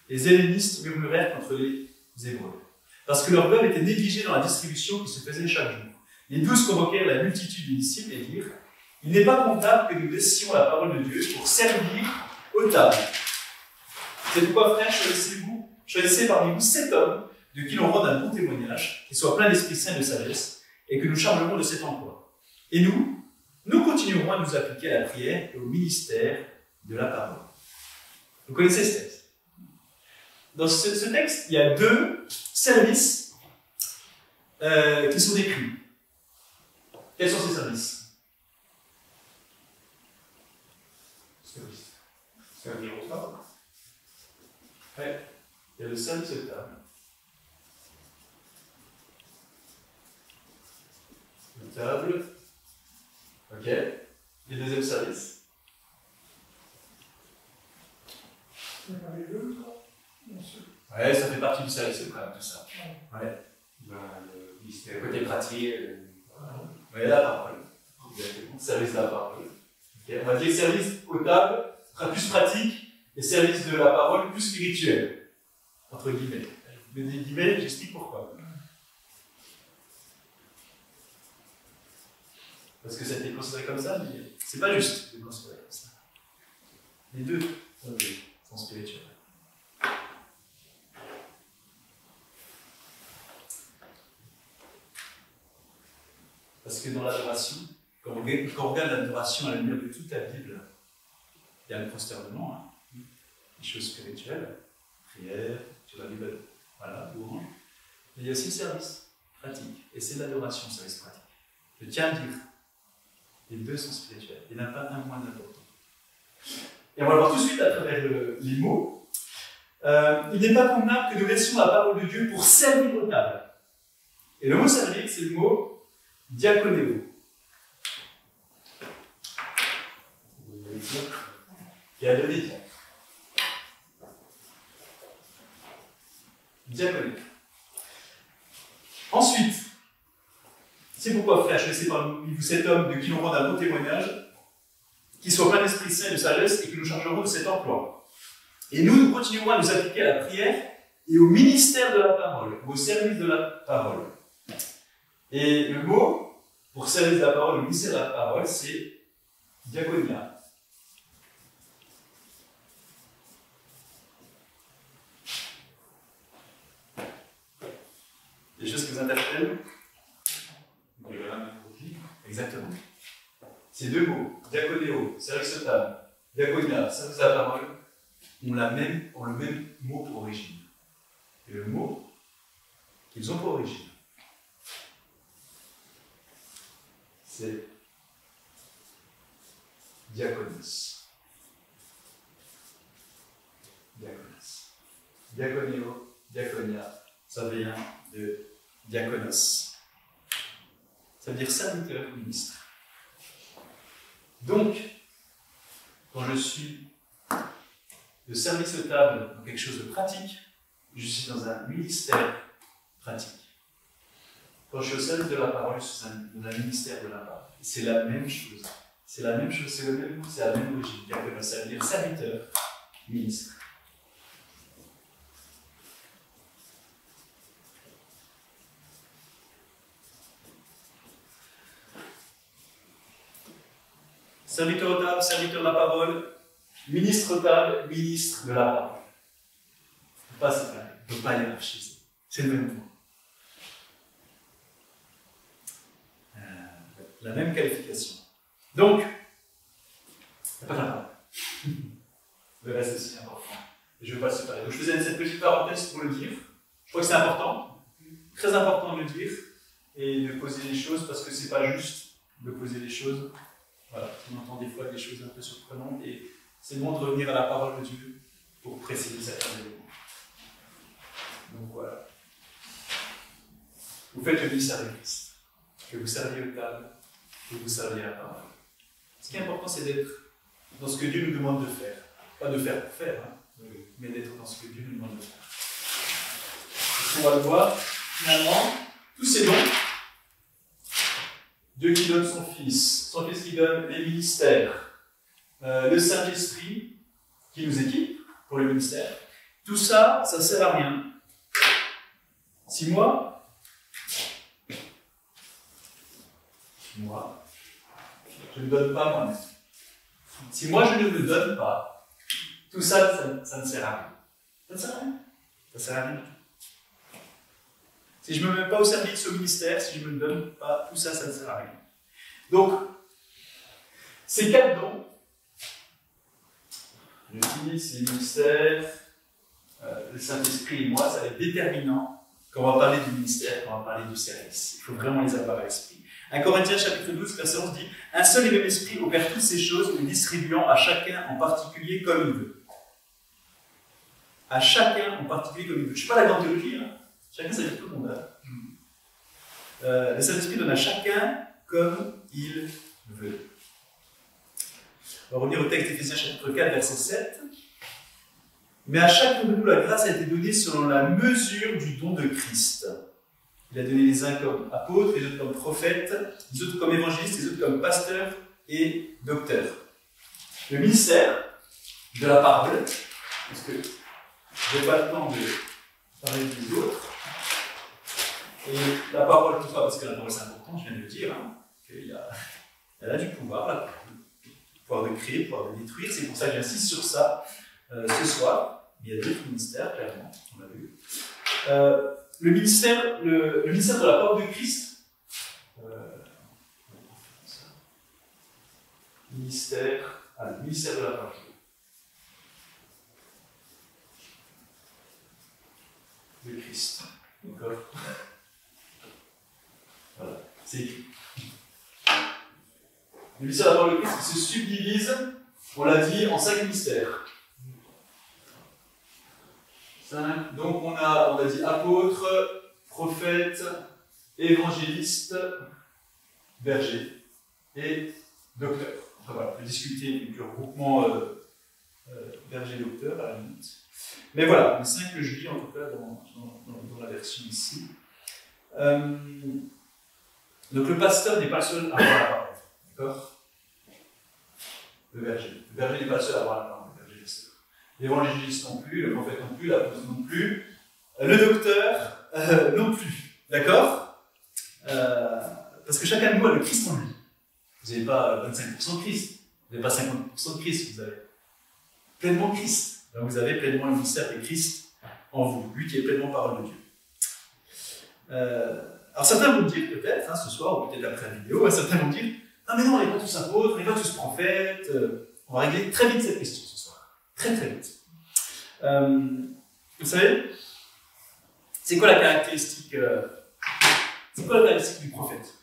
Speaker 1: les hellénistes murmurèrent contre les Hébreux, parce que leur veuve était négligée dans la distribution qui se faisait chaque jour. Les 12 convoquèrent la multitude des disciples et dirent « Il n'est pas convenable que nous laissions la parole de Dieu pour servir aux tables. » C'est pourquoi, frères, choisissez parmi vous 7 hommes de qui l'on rende un bon témoignage, qui soient pleins d'Esprit Saint et de sagesse, et que nous chargerons de cet emploi. Et nous continuerons à nous appliquer à la prière et au ministère de la parole. Vous connaissez ce texte? Dans ce texte, il y a 2 services qui sont décrits. Quels sont ces services?
Speaker 2: Servir au table.
Speaker 1: Ouais. Il y a le service de table. Une table. Ok. Et le deuxième service. Ouais, ça fait partie du service quand même, tout ça. Ouais.
Speaker 2: Le mystère. Côté pratique.
Speaker 1: Ouais, la parole. Exactement. Service de la parole. Okay. On va dire service aux tables sera plus pratique et service de la parole plus spirituel. Entre guillemets. Je mets des guillemets, j'explique pourquoi. Parce que ça a été considéré comme ça, mais c'est pas juste de considérer comme ça. Les deux sont spirituels. Parce que dans l'adoration, quand on regarde l'adoration à la lumière de toute la Bible, il y a le prosternement, hein, les choses spirituelles, prière, sur la Bible, voilà, louange. Mais il y a aussi le service pratique, et c'est l'adoration, le service pratique. Je tiens à dire, les deux sont spirituels, il n'y en a pas un moins important. Et on va le voir tout de suite à travers les mots. Il n'est pas convenable que nous laissions la parole de Dieu pour servir aux tables. Et le mot servir, c'est le mot diaconéo. Qui a donné diacre. Diaconé. Ensuite, c'est pourquoi, frère, choisissez parmi vous 7 hommes de qui l'on rende un bon témoignage, qui soient pleins d'Esprit Saint et de sagesse, et que nous chargerons de cet emploi. Et nous continuerons à nous appliquer à la prière et au ministère de la parole, au service de la parole. Et le mot pour service de la parole, au ministère de la parole, c'est diaconia. Des choses qui vous interpellent? Exactement. Ces deux mots, diaconéo, service de table, diaconia, service de la parole, ont le même mot pour origine. Et le mot qu'ils ont pour origine, c'est diaconos. Diaconos. Diaconéo, diaconia, ça vient de diaconos. Ça veut dire serviteur, ministre. Donc, quand je suis de service de table dans quelque chose de pratique, je suis dans un ministère pratique. Quand je suis au service de la parole, je suis dans un ministère de la parole. C'est la même chose. C'est la même chose, c'est le même mot, c'est la même origine. Diaconos, ça veut dire serviteur, ministre. Serviteur aux tables, serviteur de la parole, ministre aux tables, ministre de la parole. Il ne faut pas séparer, il ne faut pas hiérarchiser. C'est le même mot. La même qualification. Donc, il n'y a pas de parole. Le reste est aussi important. Je ne veux pas séparer. Donc, je faisais cette petite parenthèse pour le dire. Je crois que c'est important, très important de le dire, et de poser les choses, parce que ce n'est pas juste de poser les choses. Voilà, on entend des fois des choses un peu surprenantes et c'est bon de revenir à la parole de Dieu pour préciser certains éléments. Donc voilà. vous faites le ministère de Christ, que vous serviez aux tables, que vous serviez à la parole. Ce qui est important, c'est d'être dans ce que Dieu nous demande de faire. Pas de faire pour faire, hein, mais d'être dans ce que Dieu nous demande de faire. On va le voir, finalement, tous ces dons, Dieu qui donne son Fils qui donne les ministères, le Saint-Esprit qui nous équipe pour le ministère, tout ça, ça ne sert à rien. Si moi, je ne donne pas moi-même, si moi je ne me donne pas, tout ça, ça ne sert à rien. Ça ne sert à rien. Ça ne sert à rien. Si je ne me mets pas au service au ministère, si je ne me donne pas, tout ça, ça ne sert à rien. Donc, ces 4 dons, le Fils, les ministères, le Saint-Esprit et moi, ça va être déterminant quand on va parler du ministère, quand on va parler du service. Il faut vraiment les avoir à l'esprit. 1 Corinthiens chapitre 12, verset 11 dit « Un seul et même esprit opère toutes ces choses, les distribuant à chacun en particulier comme il veut. » À chacun en particulier comme il veut. Je ne suis pas la grande théologie, hein. Chacun, ça veut dire tout le monde. Hein. Le Saint-Esprit donne à chacun comme il veut. On va revenir au texte d'Éphésiens chapitre 4, verset 7. Mais à chacun de nous, la grâce a été donnée selon la mesure du don de Christ. Il a donné les uns comme apôtres, les autres comme prophètes, les autres comme évangélistes, les autres comme pasteurs et docteurs. Le ministère de la parole, parce que je n'ai pas le temps de parler des autres, et la parole, pourquoi? Parce que la parole c'est important, je viens de le dire, hein, elle a du pouvoir, la parole. Pouvoir de créer, pouvoir de détruire, c'est pour ça que j'insiste sur ça ce soir. Il y a d'autres ministères, clairement, on l'a vu. Le ministère de la parole de Christ, le ministère de la parole de Christ. D'accord. Voilà, c'est écrit. Le ministère de la parole de Christ se subdivise, on l'a dit, en 5 ministères. 5. Donc on a dit apôtre, prophète, évangéliste, berger et docteur. Enfin, voilà, on peut discuter du regroupement berger-docteur à la limite. Mais voilà, les 5 que je lis en tout cas dans la version ici. Donc le pasteur n'est pas le seul à avoir la parole. D'accord. Le berger. Le berger n'est pas le seul à avoir la parole, le berger. L'évangéliste non plus, le prophète non plus, l'apôtre non plus, le docteur non plus. D'accord. Parce que chacun de nous a le Christ en lui. Vous n'avez pas 25% de Christ, vous n'avez pas 50% de Christ, vous avez pleinement Christ. Donc vous avez pleinement le ministère de Christ en vous, lui qui est pleinement parole de Dieu. Alors certains vont me dire peut-être, hein, ce soir, ou peut-être après la vidéo, certains vont me dire « Non mais non, on n'est pas tous apôtres, on n'est pas tous prophètes. » On va régler très vite cette question ce soir. Très très vite. Vous savez, c'est quoi la caractéristique du prophète?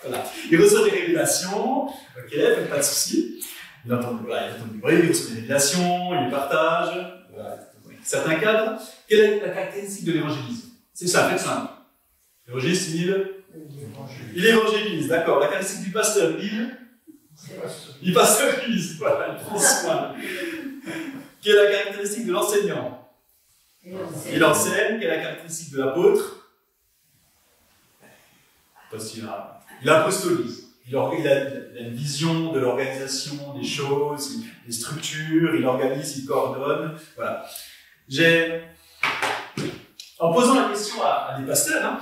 Speaker 1: Voilà. Il reçoit des révélations, ok, pas de souci. Il entend du bruit, il reçoit des révélations, il les partage. Voilà. Certains cadres. Quelle est la caractéristique de l'évangélisme? C'est ça, faites simple. L'évangéliste, il évangélise, d'accord. La caractéristique du pasteur, il pasteurise, voilà, il prend soin. Quelle est la caractéristique de l'enseignant? Il enseigne. Quelle est la caractéristique de l'apôtre? Il apostolise. Il a une vision de l'organisation des choses, des structures, il organise, il coordonne. Voilà. En posant la question à des pasteurs, hein,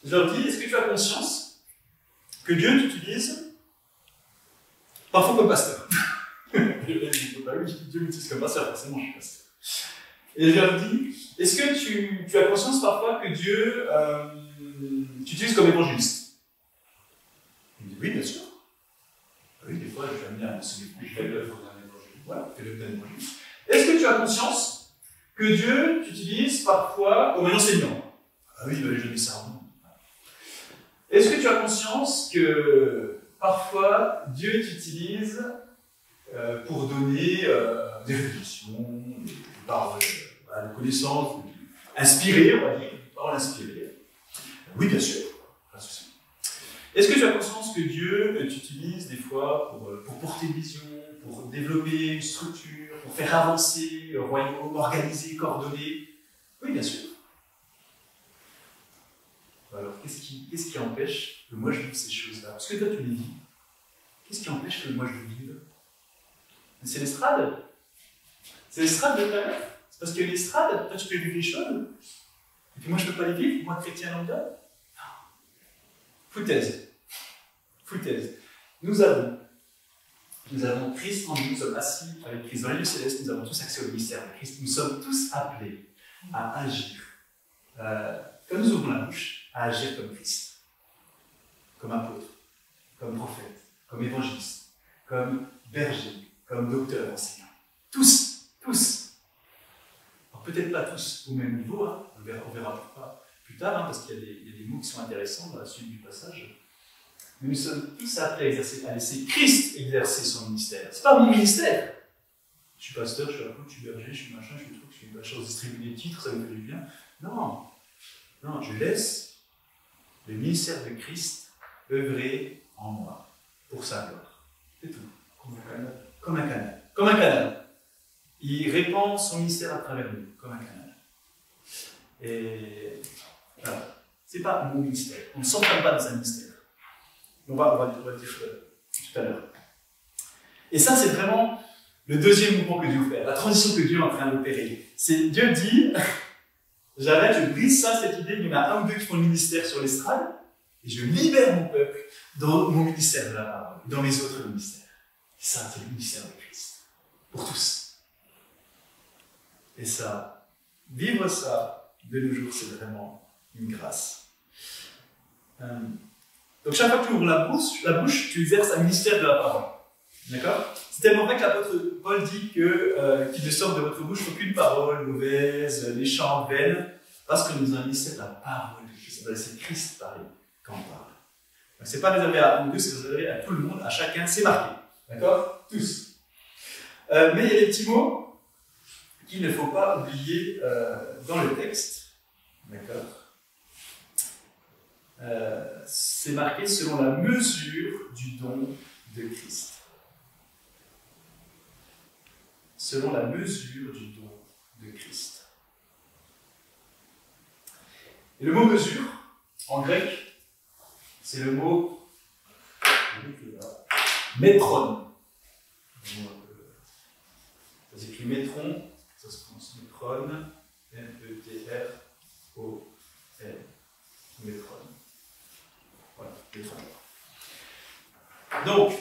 Speaker 1: je leur dis, est-ce que tu as conscience que Dieu t'utilise parfois comme pasteur? Dieu m'utilise comme pasteur, forcément je suis pasteur. Et je leur dis, est-ce que tu as conscience parfois que Dieu t'utilise comme évangéliste? Ils me disent, oui, bien sûr. Oui, des fois, je vais amener un seul l'œuvre d'un évangéliste. Voilà, fais l'œuvre d'un évangéliste. Est-ce que tu as conscience que Dieu t'utilise parfois comme un enseignant? Ah oui, les jeunes sermons. Est-ce que tu as conscience que parfois Dieu t'utilise pour donner des réflexions, des paroles, des connaissances, inspirées, on va dire, des paroles inspirées. Oui, bien sûr, pas de souci. Est-ce que tu as conscience que Dieu t'utilise des fois pour porter une vision, pour développer une structure, pour faire avancer le royaume, organiser, coordonner? Oui, bien sûr. Alors, qu'est-ce qui empêche que moi je vive ces choses-là? Parce que toi, tu les vis. Qu'est-ce qui empêche que moi je le vive? C'est l'estrade. C'est l'estrade de ta vie. C'est parce que l'estrade, toi tu peux vivre les choses, et puis moi je ne peux pas les vivre, moi chrétien lambda. Non. Foutaise. Foutaise. Nous avons Christ en nous, nous sommes assis avec Christ dans les lieux célestes, nous avons tous accès au ministère de Christ, nous sommes tous appelés à agir. Quand nous ouvrons la bouche, à agir comme Christ, comme apôtre, comme prophète, comme évangéliste, comme berger, comme docteur, enseignant. Tous, tous. Alors peut-être pas tous au même niveau, hein. On verra pourquoi plus tard, hein, parce qu'il y a des mots qui sont intéressants dans la suite du passage. Mais nous sommes tous appelés à laisser Christ exercer son ministère. C'est pas mon ministère. Je suis pasteur, je suis apôtre, je suis berger, je suis machin, je suis truc, je suis pas chose distribuer des titres, ça me fait du bien. Non. Non, je laisse le ministère de Christ œuvrer en moi, pour sa gloire. C'est tout. Comme un canal. Comme un canal. Comme un canal. Il répand son ministère à travers nous, comme un canal. Et voilà. C'est pas mon ministère. On ne s'enferme pas dans un ministère. On va le dire tout à l'heure. Et ça, c'est vraiment le deuxième mouvement que Dieu fait, la transition que Dieu est en train d'opérer. C'est Dieu dit, j'arrête, je brise ça, cette idée, il y en a un ou deux qui font le ministère sur l'estrade, et je libère mon peuple dans mon ministère de la parole, dans mes autres ministères. Et ça, c'est le ministère de Christ. Pour tous. Et ça, vivre ça de nos jours, c'est vraiment une grâce. Donc chaque fois que tu ouvres la bouche, tu exerces un ministère de la parole. D'accord? C'est tellement vrai que l'apôtre Paul dit qu'il ne sort de votre bouche aucune parole mauvaise, méchante, vaine, parce que nous avons un ministère de la parole de Christ. On va laisser Christ parler quand on parle. Ce n'est pas réservé à un ou deux, c'est réservé à tout le monde, à chacun, c'est marqué. D'accord? Tous. Mais il y a des petits mots qu'il ne faut pas oublier dans le texte. D'accord? C'est marqué selon la mesure du don de Christ. Selon la mesure du don de Christ. Et le mot mesure, en grec, c'est le mot métron. Ça s'écrit métron, ça se prononce métron, M-E-T-R-O-N, métron. Voilà, métron. Donc,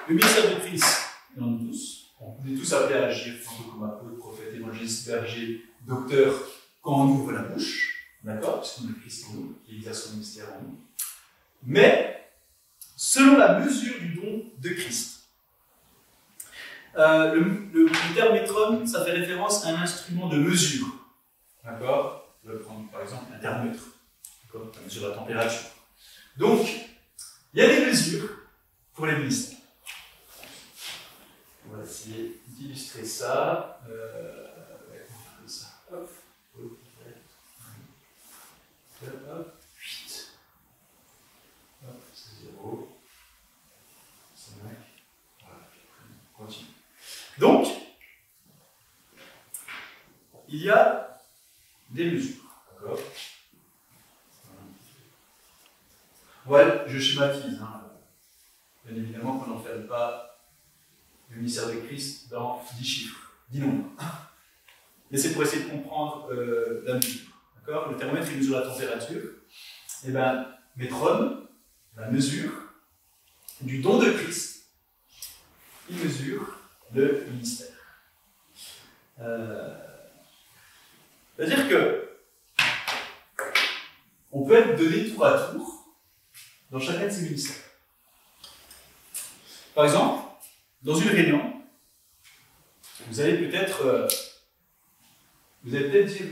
Speaker 1: le ministère de Christ, il y en a tous. On est tous appelés à agir, comme apôtre, prophète, évangéliste, berger, docteur, quand on ouvre la bouche, d'accord, puisqu'on a Christ en nous, qui exerce son ministère en nous. Mais, selon la mesure du don de Christ. Le terme métron, ça fait référence à un instrument de mesure. D'accord? Je vais prendre par exemple un thermomètre, d'accord, ça mesure la température. Donc, il y a des mesures pour les ministères. On va essayer d'illustrer ça. Comme ça. Hop. Hop. 8. Hop, c'est 0. 5. Voilà. On continue. Donc, il y a des mesures. D'accord? Voilà, je schématise. Hein. Bien évidemment qu'on n'enferme pas le ministère de Christ dans 10 chiffres, 10 nombres. Mais c'est pour essayer de comprendre la mesure. D'accord? Le thermomètre, il mesure la température. Et bien, métron, la mesure du don de Christ, il mesure le ministère. C'est-à-dire que on peut être donné tour à tour dans chacun de ces ministères. Par exemple, dans une réunion, vous allez peut-être dire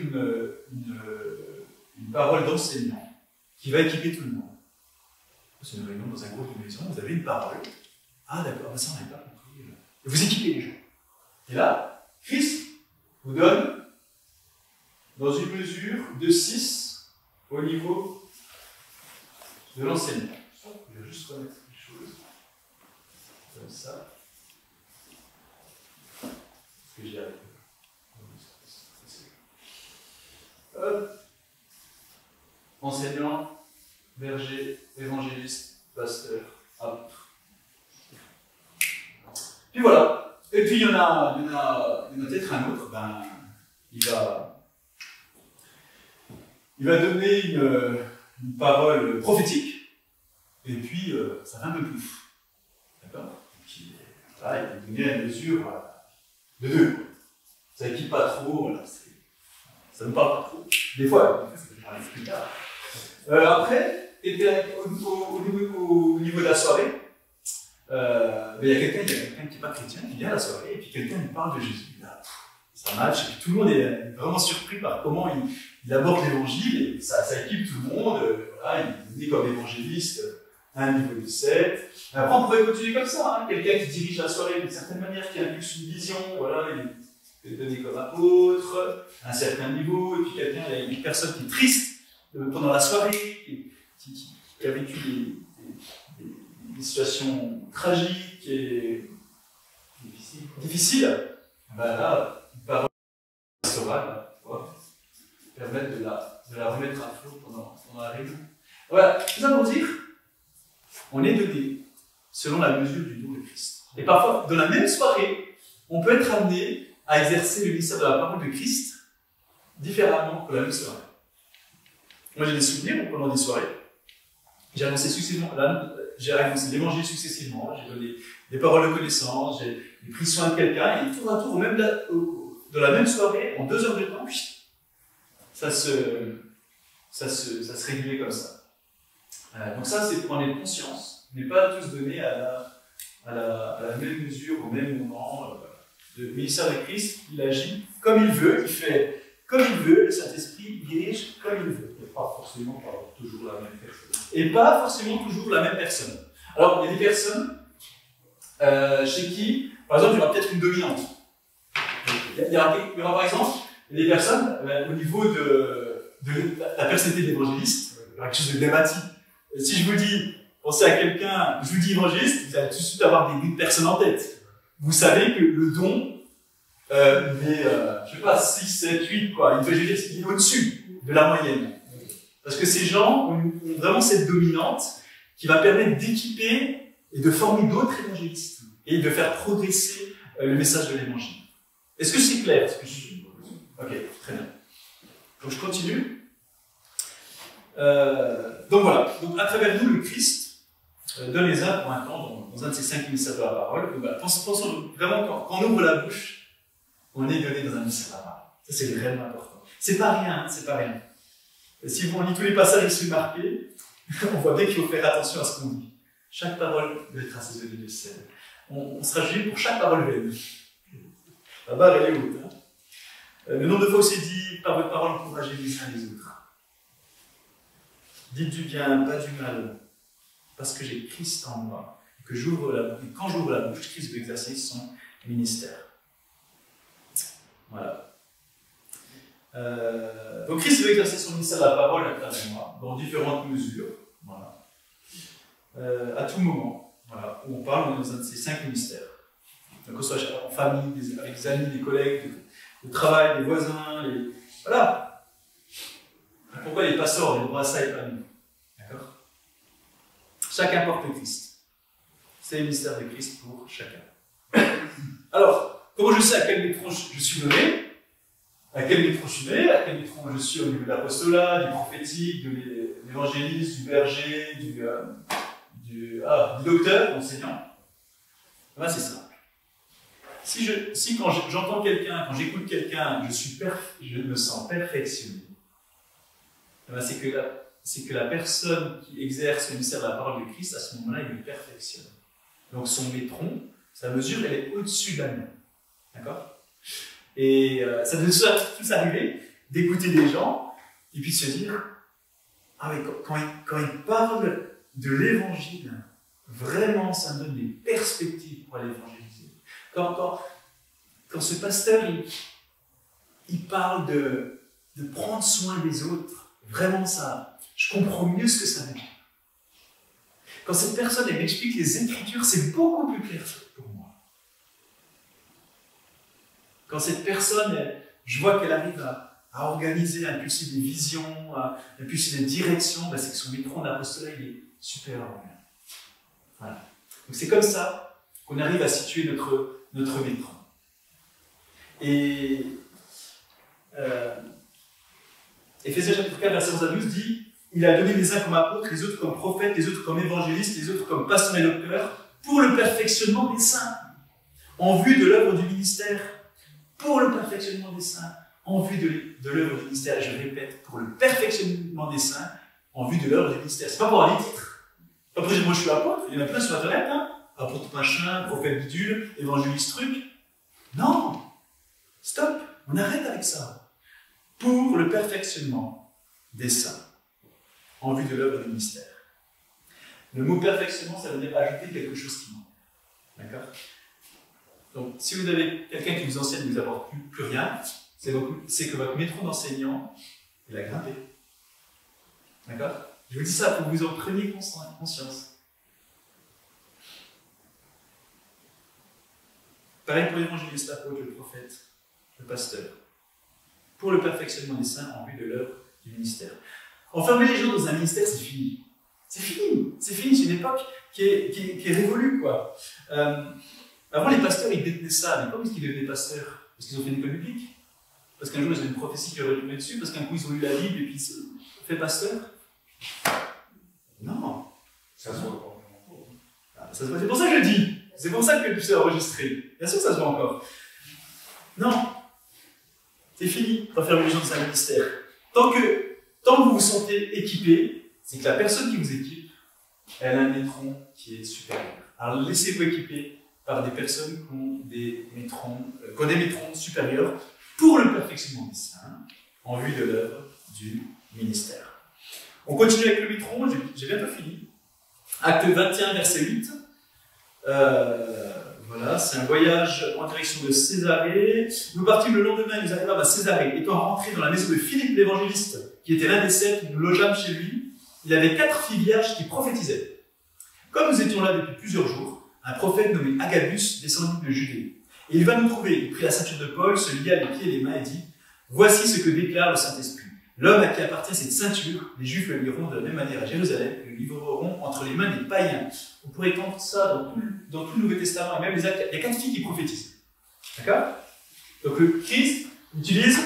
Speaker 1: une parole d'enseignant qui va équiper tout le monde. C'est une réunion dans un groupe de maison, vous avez une parole. Ah d'accord, ça on n'avait pas compris. Et vous équipez les gens. Et là, Christ vous donne, dans une mesure de 6 au niveau de l'enseignement. Je vais juste remettre les choses comme ça. Parce que j'y arrive. Enseignant, berger, évangéliste, pasteur, apôtre. Puis voilà. Et puis il y en a peut-être un autre, il va donner une parole prophétique, et puis ça va un peu plus. D'accord? Et puis voilà, il va donner à mesure de 2. Ça n'équipe pas trop, voilà, ça ne parle pas trop. Des fois ça peut parler plus tard. Après, au niveau de la soirée, il y a quelqu'un qui n'est pas chrétien qui vient à la soirée et puis quelqu'un lui parle de Jésus. Là, ça match, et puis tout le monde est vraiment surpris par comment il aborde l'évangile, et ça équipe tout le monde. Voilà, il est comme évangéliste à un niveau de 7. Après, on pourrait continuer comme ça, hein, quelqu'un qui dirige la soirée d'une certaine manière, qui impulse une vision, voilà, il est donné comme apôtre, à un certain niveau, et puis quelqu'un, il y a une personne qui est triste pendant la soirée, qui a vécu des situations tragiques et difficiles. Là, une parole pastorale va permettre de la remettre à flot pendant la réunion. Voilà, tout ça pour dire, on est donné selon la mesure du don de Christ. Et parfois, dans la même soirée, on peut être amené à exercer le ministère de la parole de Christ différemment que la même soirée. Moi, j'ai des souvenirs pendant des soirées. J'ai annoncé l'évangile successivement, j'ai donné des paroles de connaissance, j'ai pris soin de quelqu'un, et tour à tour, même de la même soirée, en 2 heures de temps, ça se régulait comme ça. Donc ça, c'est pour en être conscience. On n'est pas tous donnés à la même mesure, au même moment. Le ministère de Christ, il agit comme il veut, il fait comme il veut, le Saint-Esprit dirige comme il veut.
Speaker 2: Et pas forcément toujours la même personne.
Speaker 1: Et pas forcément toujours la même personne. Alors, il y a des personnes chez qui, par exemple, il y aura peut-être une dominante. Il y aura par exemple des personnes au niveau de la personnalité de l'évangéliste, il y aura quelque chose de dématique. Si je vous dis, pensez à quelqu'un, je vous dis évangéliste, vous allez tout de suite avoir une personne en tête. Vous savez que le don, il est, je sais pas, 6, 7, 8, quoi. Il est au-dessus de la moyenne. Parce que ces gens ont vraiment cette dominante qui va permettre d'équiper et de former d'autres évangélistes et de faire progresser le message de l'évangile. Est-ce que c'est clair ce que je dis? Ok, très bien. Donc je continue. Donc voilà. Donc à travers nous, le Christ donne les uns pour un temps dans un de ces 5 ministères de la parole. Donc, voilà, pensons vraiment quand on ouvre la bouche, on est donné dans un ministère de la parole. Ça c'est vraiment important. C'est pas rien, hein, c'est pas rien. Si on lit tous les passages qui sont marqués, on voit bien qu'il faut faire attention à ce qu'on dit. Chaque parole doit être assaisonnée de sel. On sera jugé pour chaque parole vaine. La barre, elle est haute. Hein. Le nombre de fois où c'est dit, par votre parole, encouragez les uns les autres. Dites du bien, pas du mal, parce que j'ai Christ en moi. Et quand j'ouvre la bouche, Christ veut exercer son ministère. Voilà. Donc Christ veut exercer son ministère de la parole à travers moi, dans différentes mesures, voilà. À tout moment, voilà, où on parle, on est dans un de ces 5 ministères. Donc, que ce soit en famille, avec des amis, des collègues, au travail, des voisins, voilà. Pourquoi les pasteurs ont le droit à ça et pas nous? D'accord? Chacun porte le Christ. C'est le ministère de Christ pour chacun. Alors, comment je sais à quel métron je suis nommé? À quel métron je suis né, à quel métron je suis au niveau de l'apostolat, du prophétique, de l'évangéliste, du berger, du docteur, d'enseignant. Ben, c'est simple. Si quand j'entends quelqu'un, quand j'écoute quelqu'un, je me sens perfectionné, ben c'est que la personne qui exerce le ministère de la parole de Christ, à ce moment-là, il me perfectionne. Donc son métron, sa mesure, elle est au-dessus de la mienne. D'accord? Et ça peut tous arriver d'écouter des gens et puis de se dire, ah mais quand ils parlent de l'évangile, vraiment ça me donne des perspectives pour aller évangéliser. Quand ce pasteur, il parle de prendre soin des autres, vraiment ça, je comprends mieux ce que ça veut dire. Quand cette personne, elle m'explique les Écritures, c'est beaucoup plus clair pour moi. Quand cette personne, je vois qu'elle arrive à organiser, à impulser des visions, à impulser des directions, ben c'est que son métron d'apostolat, il est super organisé. Voilà. Donc c'est comme ça qu'on arrive à situer notre métron. Et Éphésiens chapitre 4, verset 11 à 12 dit « Il a donné les uns comme apôtres, les autres comme prophètes, les autres comme évangélistes, les autres comme pasteurs et docteurs, pour le perfectionnement des saints, en vue de l'œuvre du ministère. » Pour le perfectionnement des saints, en vue de l'œuvre du ministère. Je répète, pour le perfectionnement des saints, en vue de l'œuvre du ministère. C'est pas pour avoir des titres. Après, moi je suis apôtre, il y en a plein sur Internet, hein. Apôtre machin, prophète bidule, évangéliste truc. Non! Stop! On arrête avec ça. Pour le perfectionnement des saints, en vue de l'œuvre du ministère. Le mot perfectionnement, ça veut dire ajouter quelque chose qui manque. D'accord? Donc, si vous avez quelqu'un qui vous enseigne et ne vous apporte plus rien, c'est que votre métron d'enseignant, il a grimpé. D'accord? Je vous dis ça pour que vous en preniez conscience. Pareil pour l'évangéliste, l'apôtre, le prophète, le pasteur. Pour le perfectionnement des saints en vue de l'œuvre du ministère. Enfermer les gens dans un ministère, c'est fini. C'est fini. C'est fini. C'est une époque qui est révolue, quoi. Avant, les pasteurs, ils détenaient ça. Mais comment est-ce qu'ils devenaient pasteurs? Parce qu'ils ont fait une école biblique? Parce qu'un jour, ils ont une prophétie qui aurait tombé dessus? Parce qu'un coup, ils ont lu la Bible et puis ils se fait pasteur? Non.
Speaker 2: Ça se voit pas.
Speaker 1: C'est pour ça que je dis. C'est pour ça que tout c'est enregistré. Bien sûr que ça se voit encore. Non. C'est fini d'enfermer les gens dans un ministère. Tant que vous vous sentez équipé, c'est que la personne qui vous équipe, elle a un métron qui est supérieur. Alors laissez-vous équiper par des personnes qui ont des métrons supérieurs pour le perfectionnement des saints, en vue de l'œuvre du ministère. On continue avec le métron, j'ai bientôt fini. Acte 21, verset 8. Voilà, c'est un voyage en direction de Césarée. Nous partîmes le lendemain, nous arrivâmes à Césarée. Étant rentrés dans la maison de Philippe l'évangéliste, qui était l'un des 7, nous logeâmes chez lui. Il avait 4 filles vierges qui prophétisaient. Comme nous étions là depuis plusieurs jours, un prophète nommé Agabus descendit de Judée. Et il va nous trouver. Il prit la ceinture de Paul, se lia les pieds et les mains et dit « Voici ce que déclare le Saint-Esprit. L'homme à qui appartient cette ceinture, les Juifs le liront de la même manière à Jérusalem, et le livreront entre les mains des païens. » On pourrait étendre ça dans tout le Nouveau Testament, et même les actes. Il y a 4 filles qui prophétisent. D'accord? Donc le Christ utilise,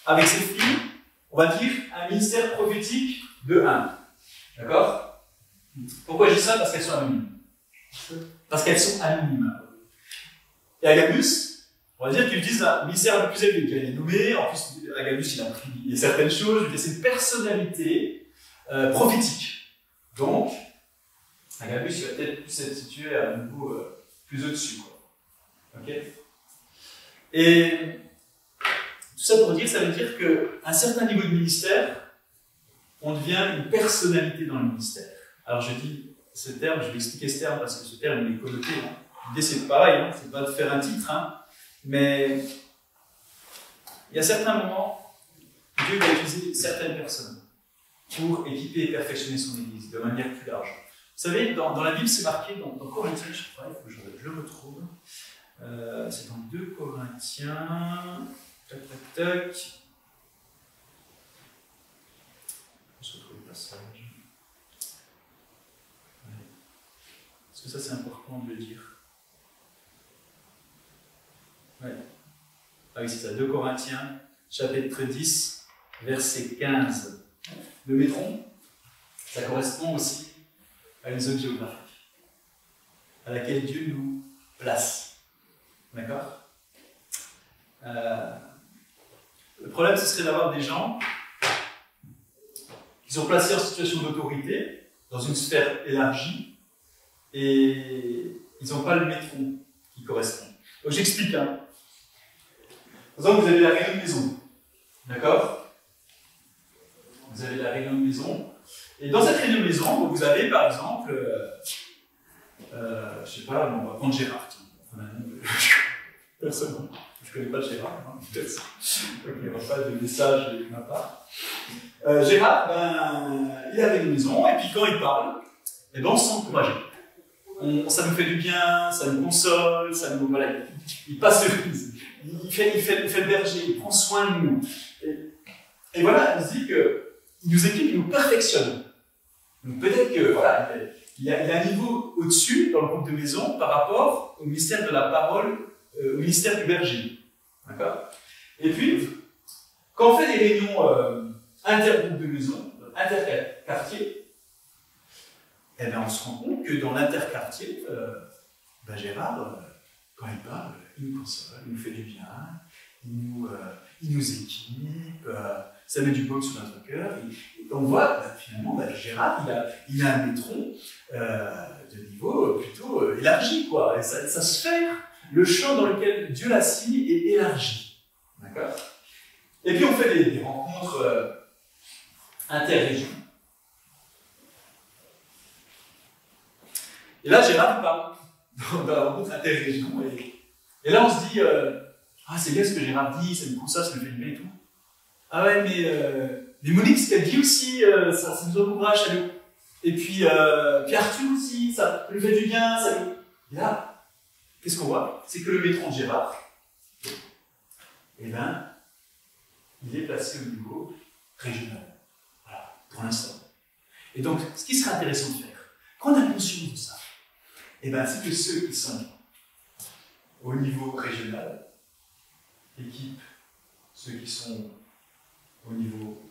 Speaker 1: avec ses filles, on va dire, un ministère prophétique de 1. D'accord? Pourquoi je dis ça? Parce qu'elles sont anonymes. Parce qu'elles sont anonymes. Et Agabus, on va dire qu'il utilise un ministère le plus élevé. Il est nommé, en plus, Agabus, il a appris certaines choses, il a cette personnalité prophétique. Donc, Agabus, il va peut-être plus être situé à un niveau plus au-dessus. Ok? Et tout ça pour dire, ça veut dire qu'à un certain niveau de ministère, on devient une personnalité dans le ministère. Alors je dis ce terme, je vais expliquer ce terme parce que ce terme il est connoté. Hein. L'idée c'est pareil, hein, c'est pas de faire un titre, hein, mais il y a certains moments, Dieu va utiliser certaines personnes pour équiper et perfectionner son Église de manière plus large. Vous savez, dans la Bible, c'est marqué, dans Corinthiens, je crois, il faut que je le retrouve. C'est dans 2 Corinthiens. Tac, tac, tac. Je retrouve le passage. Ouais. Parce que ça, c'est important de le dire. Ouais. Ah oui, c'est ça, 2 Corinthiens, chapitre 10, verset 15. Le métron, ça correspond aussi à une zone géographique à laquelle Dieu nous place. D'accord? Le problème, ce serait d'avoir des gens qui sont placés en situation d'autorité, dans une sphère élargie, et ils n'ont pas le métron qui correspond. Donc j'explique. Hein. Par exemple, vous avez la réunion de maison. D'accord? Vous avez la réunion de maison. Et dans cette réunion de maison, vous avez par exemple, je sais pas, on va prendre Gérard. Personne. Je ne connais pas Gérard, hein, peut-être. Donc il n'y aura pas de message de ma part. Gérard, il avait une maison, et puis quand il parle, eh ben, on se sent encouragé. Ça nous fait du bien, ça nous console, ça nous, voilà, il passe le il fait le berger, il prend soin de nous. Et voilà, on se dit qu'il nous équipe, il nous perfectionne. Donc peut-être que voilà, il y a un niveau au-dessus dans le groupe de maison par rapport au ministère de la parole, au ministère du berger. D'accord? Et puis, quand on fait des réunions intergroupes de maison, interquartier, eh bien, on se rend compte que dans l'interquartier, Gérard, quand il parle, il nous console, il nous fait du bien, il nous équipe, ça met du baume sur notre cœur. Et on voit, finalement, Gérard, il a un métron de niveau plutôt élargi, quoi. Et ça se fait. Le champ dans lequel Dieu l'a signé est élargi. D'accord? Et puis on fait des rencontres interrégions. Et là, Gérard il parle dans la rencontre interrégion. Et là, on se dit ah, c'est bien ce que Gérard dit, ça nous console, ça nous fait du bien et tout. Ah ouais, mais Monique, ce qu'elle dit aussi, ça nous encourage à nous. Et puis Arthur aussi, ça lui fait du bien. Et là, qu'est-ce qu'on voit? C'est que le métron de Gérard, eh ben, il est placé au niveau régional. Voilà, pour l'instant. Et donc, ce qui serait intéressant de faire, quand on a conscience de ça, eh ben, c'est que ceux qui sont au niveau régional équipent ceux qui sont au niveau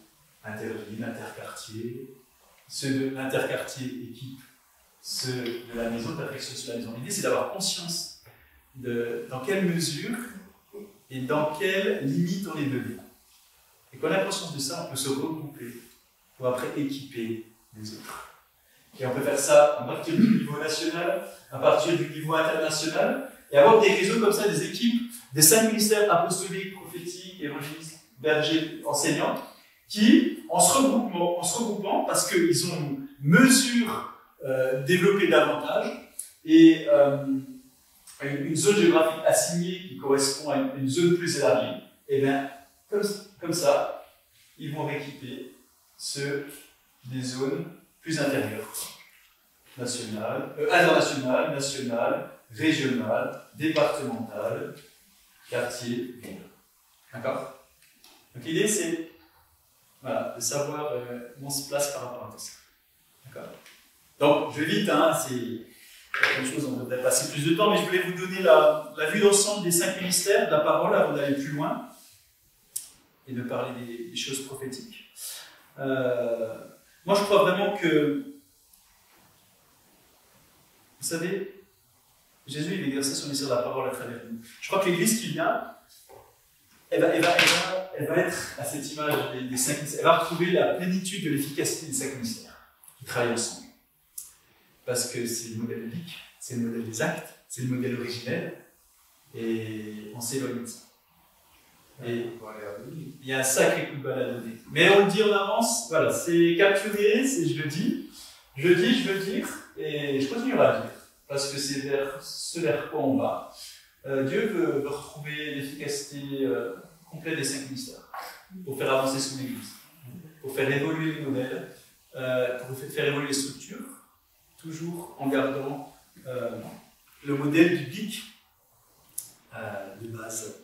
Speaker 1: interville, interquartier, ceux de l'interquartier équipent ceux de la maison, perfection sur la maison. L'idée, c'est d'avoir conscience de dans quelle mesure et dans quelle limite on est donné. Et quand on a conscience de ça, on peut se regrouper pour après équiper les autres. Et on peut faire ça à partir du niveau national, à partir du niveau international, et avoir des réseaux comme ça, des équipes, des 5 ministères apostoliques, prophétiques, évangélistes, bergers, enseignants, qui, en se regroupant parce qu'ils ont une mesure développée davantage, et une zone géographique assignée qui correspond à une zone plus élargie, et bien, comme ça, ils vont rééquiper ceux des zones plus intérieures, internationales, nationales, régionales, départementales, quartiers, ville. D'accord? Donc l'idée, c'est voilà, de savoir où on se place par rapport à tout ça. D'accord? Donc, je vais vite, hein, c'est quelque chose, on devrait passer plus de temps, mais je voulais vous donner la vue d'ensemble des 5 ministères de la parole avant d'aller plus loin et de parler des choses prophétiques. Moi, je crois vraiment que, vous savez, Jésus, il exerçait son ministère de la parole à travers nous. Je crois que l'Église qui vient, elle va être à cette image des 5 ministères. Elle va retrouver la plénitude de l'efficacité des 5 ministères qui travaillent ensemble. Parce que c'est le modèle biblique, c'est le modèle des actes, c'est le modèle originel, et on s'éloigne de ça. Et il y a un sacré coup de balle à donner. Mais on le dit en avance, voilà, c'est capturé, je le dis, je veux dire, et je continuerai à dire, parce que c'est vers quoi on va. Dieu veut retrouver l'efficacité complète des 5 ministères, pour faire avancer son Église, pour faire évoluer les modèles, pour faire évoluer les structures, toujours en gardant le modèle biblique de base,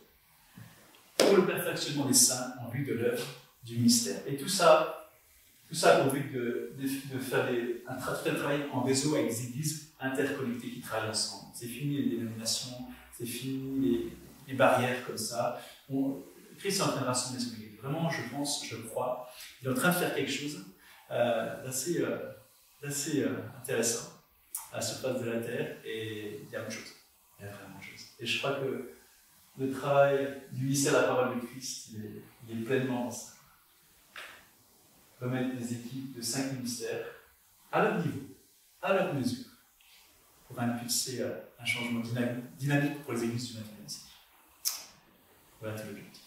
Speaker 1: pour le perfectionnement des saints en vue de l'œuvre du mystère. Et tout ça pour but de faire un travail en réseau avec des églises interconnectées qui travaillent ensemble. C'est fini les dénominations, c'est fini les barrières comme ça. Christ est en train de rassembler son église. Vraiment, je crois, il est en train de faire quelque chose d'assez intéressant à la surface de la terre, et il y a beaucoup de choses. Il y a vraiment de choses. Et je crois que le travail du ministère de la parole de Christ, il est pleinement dans ça. Remettre des équipes de 5 ministères à leur niveau, à leur mesure, pour impulser un changement dynamique pour les églises du XXIe siècle. Voilà tout l'objectif.